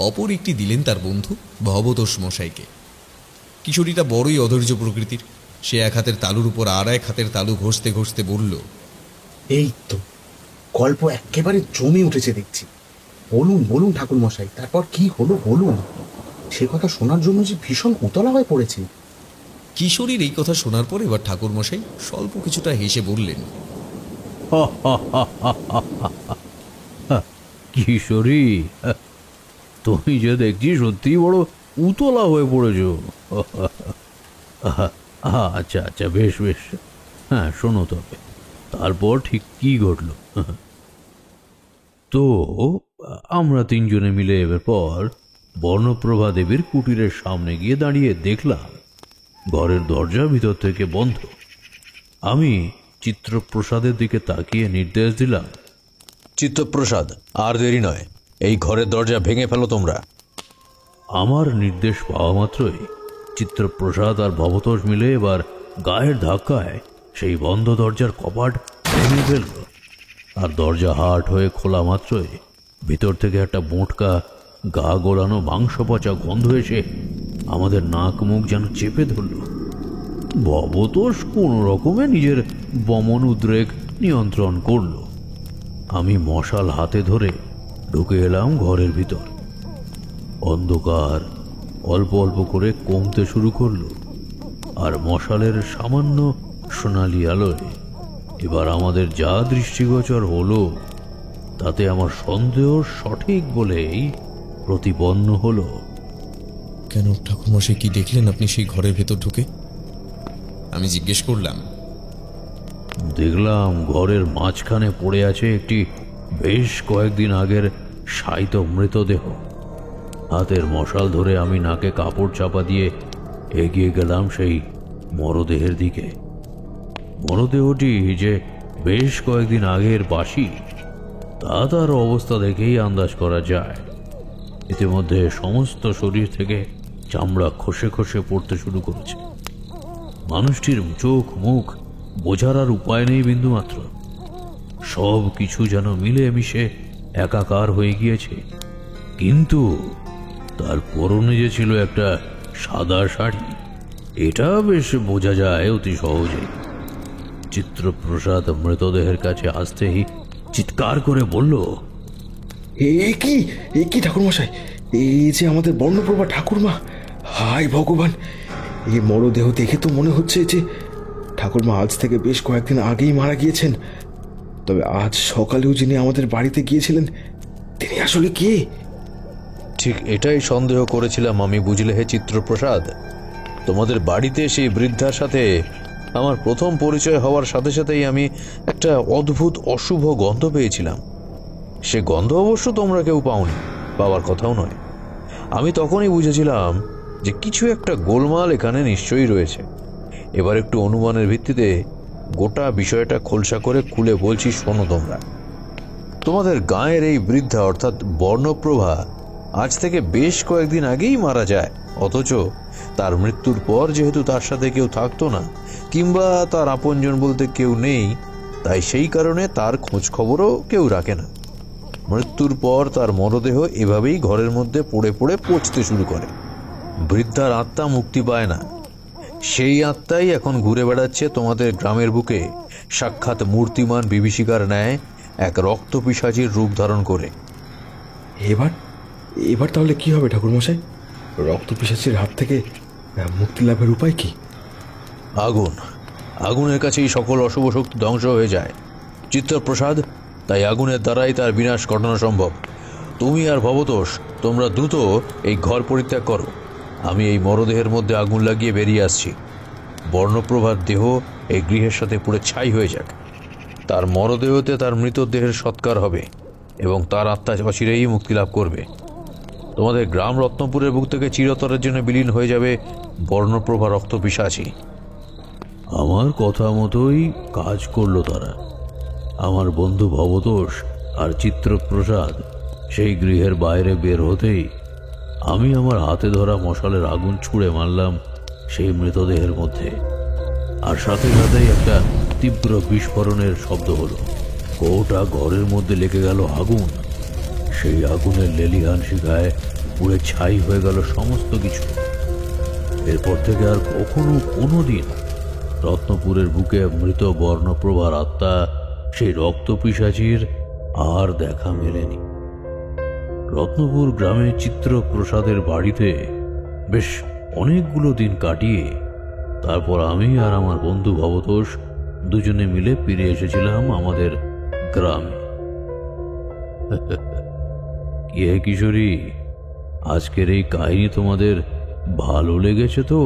[SPEAKER 1] অপর একটি দিলেন তার বন্ধু ভবতোষ মশাইকে। কিশোরীটা বড়ই অধৈর্য প্রকৃতির। সে এক হাতের তালুর উপর আর এক হাতের তালু ঘষতে ঘষতে বলল,
[SPEAKER 5] এই তো গল্প একেবারে জমে উঠেছে দেখছি। বলুন বলুন ঠাকুর মশাই, তারপর কি হলো বলুন। সে কথা শোনার জন্য যে ভীষণ উতলা হয়ে পড়েছে।
[SPEAKER 1] কিশোরীর এই কথা শোনার পর এবার ঠাকুরমশাই স্বল্প কিছুটা হেসে বললেন,
[SPEAKER 7] কিশোরী, তুমি যে দেখছি সত্যি বড় উতলা হয়ে পড়েছ। আচ্ছা আচ্ছা, বেশ বেশ, হ্যাঁ শোনো তবে তারপর ঠিক কি ঘটল। তো আমরা তিনজনে মিলে এবার পর বর্ণপ্রভা দেবীর কুটিরের সামনে গিয়ে দাঁড়িয়ে দেখলাম ঘরের দরজা ভিতর থেকে বন্ধ। আমি চিত্রপ্রসাদের দিকে তাকিয়ে নির্দেশ দিলাম,
[SPEAKER 9] চিত্রপ্রসাদ, আর দেরি নয়, এই ঘরের দরজা ভেঙে ফেলো তোমরা।
[SPEAKER 7] আমার নির্দেশ পাওয়া মাত্রই চিত্রপ্রসাদ আর ভবতোষ মিলে এবার গায়ের ধাক্কায় সেই বন্ধ দরজার কপাট ভেঙে ফেলল। আর দরজা হাট হয়ে খোলা মাত্রই ভিতর থেকে একটা মোটকা গা গোলানো মাংস পচা গন্ধ এসে আমাদের নাক মুখ যেন চেপে ধরল। ভবতোষ কোনো রকমে নিজের বমন উদ্রেক নিয়ন্ত্রণ করল। আমি মশাল হাতে ধরে ঢুকে এলাম ঘরের ভিতর। অন্ধকার অল্প অল্প করে কমতে শুরু করলো, আর মশালের সামান্য সোনালি আলোয় এবার আমাদের যা দৃষ্টিগোচর হলো তাতে আমার সন্দেহ সঠিক বলেই প্রতিপন্ন হলো।
[SPEAKER 1] কেন ঠাকুরমশাই, কি দেখলেন আপনি সেই ঘরের ভেতর ঢুকে? আমি জিজ্ঞেস করলাম।
[SPEAKER 7] দেখলাম ঘরের মাঝখানে পড়ে আছে একটি বেশ কয়েকদিন আগের শায়িত মৃতদেহ। হাতের মশাল ধরে আমি নাকে কাপড় চাপা দিয়ে এগিয়ে গেলাম সেই মরদেহের দিকে। মরদেহটি যে বেশ কয়েকদিন আগের বাসি তা তার অবস্থা দেখেই আন্দাজ করা যায়। ইতিমধ্যে সমস্ত শরীর থেকে চামড়া খসে খসে পড়তে শুরু করেছে। মানুষটির চোখ মুখ বোঝার আর উপায় নেই বিন্দুমাত্র। সব কিছু যেন মিলে মিশে একাকার হয়ে গিয়েছে। কিন্তু তার পরনে যে ছিল একটা সাদা শাড়ি, এটা বেশ বোঝা যায় অতি সহজে। চিত্রপ্রসাদ মৃতদেহের কাছে আসতেই চিৎকার করে বলল,
[SPEAKER 10] এ কি ঠাকুরমশাই, এই যে আমাদের বর্ণপ্রভা ঠাকুরমা! হায় ভগবান, এই মরদেহ দেখে তো মনে হচ্ছে যে ঠাকুরমা আজ থেকে বেশ কয়েকদিন আগেই মারা গিয়েছেন। তবে আজ সকালেও যিনি আমাদের বাড়িতে গিয়েছিলেন তিনি আসলে কে?
[SPEAKER 9] ঠিক এটাই সন্দেহ করেছিলাম আমি, বুঝলে হে চিত্রপ্রসাদ। তোমাদের বাড়িতে সেই বৃদ্ধার সাথে আমার প্রথম পরিচয় হওয়ার সাথে সাথেই আমি একটা অদ্ভুত অশুভ গন্ধ পেয়েছিলাম। সে গন্ধ অবশ্য তোমরা কেউ পাওনি, পাওয়ার কথাও নয়। আমি তখনই বুঝেছিলাম যে কিছু একটা গোলমাল এখানে নিশ্চয়ই রয়েছে। এবার একটু অনুমানের ভিত্তিতে গোটা বিষয়টা খোলসা করে খুলে বলছি, শোনো তোমরা। তোমাদের গাঁয়ের এই বৃদ্ধা অর্থাৎ বর্ণপ্রভা আজ থেকে বেশ কয়েকদিন আগেই মারা যায়, অথচ তার মৃত্যুর পর যেহেতু তার সাথে কেউ থাকতো না কিংবা তার আপনজন বলতে কেউ নেই, তাই সেই কারণে তার খোঁজ খবরও কেউ রাখে না। মৃত্যুর পর তার মরদেহ এভাবেই ঘরের মধ্যে পড়ে পড়ে পচতে শুরু করে। বৃদ্ধার আত্মা মুক্তি পায় না। সেই আত্মাই এখন ঘুরে বেড়াচ্ছে তোমাদের গ্রামের বুকে, সাক্ষাৎ মূর্তিমান বিভীষিকার ন্যায় এক রক্ত পিশাচির রূপ ধারণ করে।
[SPEAKER 10] এবার এবার তাহলে কি হবে ঠাকুরমশাই? রক্ত পিশাচির হাত থেকে মুক্তি লাভের উপায় কি?
[SPEAKER 9] আগুন। আগুনের কাছেই সকল অশুভ শক্তি ধ্বংস হয়ে যায়। চিত্রপ্রসাদ, তাই আগুনের দ্বারাই তার বিনাশ ঘটানো সম্ভব। তুমি আর ভবতোষ, তোমরা দ্রুত এই ঘর পরিত্যাগ করো। আমি এই মরদেহের মধ্যে আগুন লাগিয়ে বেরিয়ে আসছি। বর্ণপ্রভার দেহ এই গৃহের সাথে পুরো ছাই হয়ে যাক। তার মরদেহতে তার মৃতদেহের সৎকার হবে এবং তার আত্মা অচিরেই মুক্তি লাভ করবে। তোমাদের গ্রাম রত্নপুরের বুক থেকে চিরতরের জন্য বিলীন হয়ে যাবে বর্ণপ্রভা রক্ত পিশাচী।
[SPEAKER 7] আমার কথা মতোই কাজ করলো তারা। আমার বন্ধু ভবতোষ আর চিত্রপ্রসাদ সেই গৃহের বাইরে বের হতেই আমি আমার হাতে ধরা মশালের আগুন ছুঁড়ে মারলাম সেই মৃতদেহের মধ্যে, আর সাথে সাথেই একটা তীব্র বিস্ফোরণের শব্দ হলো। গোটা ঘরের মধ্যে লেগে গেল আগুন। সেই আগুনের লেলিহান শিখায় পুড়ে ছাই হয়ে গেল সমস্ত কিছু। এরপর থেকে আর কখনো কোনোদিন রত্নপুরের বুকে মৃত বর্ণপ্রভার আত্মা সেই রক্ত পিশাচির আর দেখা মেলেনি। রত্নপুর গ্রামের চিত্রপ্রসাদের বাড়িতে বেশ অনেকগুলো দিন কাটিয়ে তারপর আমি আর আমার বন্ধু ভবতোষ দুজনে মিলে ফিরে এসেছিলাম আমাদের গ্রামে। কি হে কিশোরী, আজকের এই কাহিনী তোমাদের ভালো লেগেছে তো?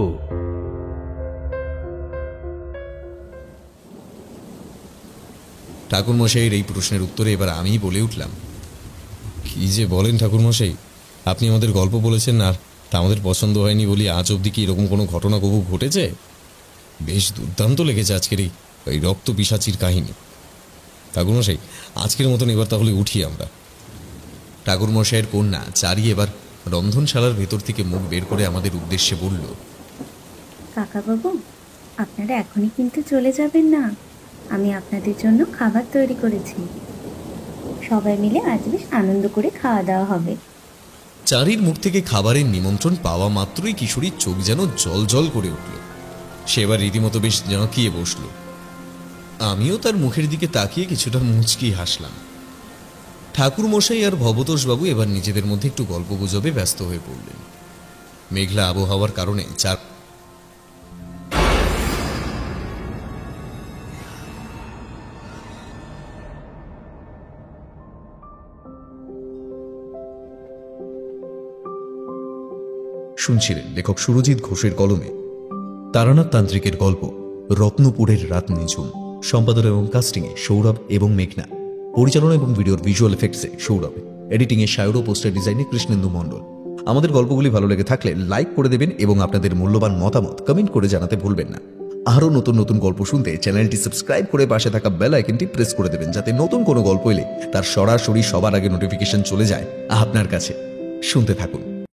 [SPEAKER 1] ঠাকুরমশাইয়ের এই প্রশ্নের উত্তরে এবার আমি বলে উঠলাম, কি যে বলেন ঠাকুরমশাই, আপনি আমাদের গল্প বলেছেন আর তা আমাদের পছন্দ হয়নি বলি আজ অবধি কি এরকম কোনো ঘটনা কবু ঘটেছে? বেশ দুর্দান্ত লেগেছে আজকের এই রক্ত পিশাচির কাহিনী। ঠাকুরমশাই, আজকের মতন এবার তাহলে উঠি আমরা। ঠাকুরমশাইয়ের কন্যা চারি এবার রন্ধনশালার ভেতর থেকে মুখ বের করে আমাদের উদ্দেশ্যে বলল,
[SPEAKER 6] কাকাবাবু, আপনারা এখনই কিন্তু চলে যাবেন না। আমি আপনাদের জন্য খাবার তৈরি করেছি। সবাই মিলে আজ বেশ আনন্দ করে খাওয়া দাওয়া হবে।
[SPEAKER 1] চারির মুখ থেকে খাবারের নিমন্ত্রণ পাওয়া মাত্রই কিশোরীর চোখ যেন জল জল করে উঠল। সে এবার রীতিমতো বেশ জাঁকিয়ে বসল। আমিও তার মুখের দিকে তাকিয়ে কিছুটা মুচকি হাসলাম। ঠাকুরমশাই আর ভবতোষবাবু এবার নিজেদের মধ্যে একটু গল্প গুজবে ব্যস্ত হয়ে পড়লেন। মেঘলা আবহাওয়ার কারণে শুনছিলেন লেখক সুরজিৎ ঘোষের কলমে তারানাথ তান্ত্রিকের গল্প রত্নপুরের রাত নিঝুম। সম্পাদনা এবং কাস্টিংয়ে সৌরভ এবং মেঘনা, পরিচালনা এবং ভিডিওর ভিজুয়াল এফেক্টসে সৌরভ, এডিটিংয়ে সায়র ও পোস্টার ডিজাইনে কৃষ্ণেন্দু মণ্ডল। আমাদের গল্পগুলি ভালো লেগে থাকলে লাইক করে দেবেন এবং আপনাদের মূল্যবান মতামত কমেন্ট করে জানাতে ভুলবেন না। আরও নতুন নতুন গল্প শুনতে চ্যানেলটি সাবস্ক্রাইব করে পাশে থাকা বেল আইকনটি প্রেস করে দেবেন, যাতে নতুন কোনো গল্প এলে তার সরাসরি সবার আগে নোটিফিকেশন চলে যায় আপনার কাছে। শুনতে থাকুন।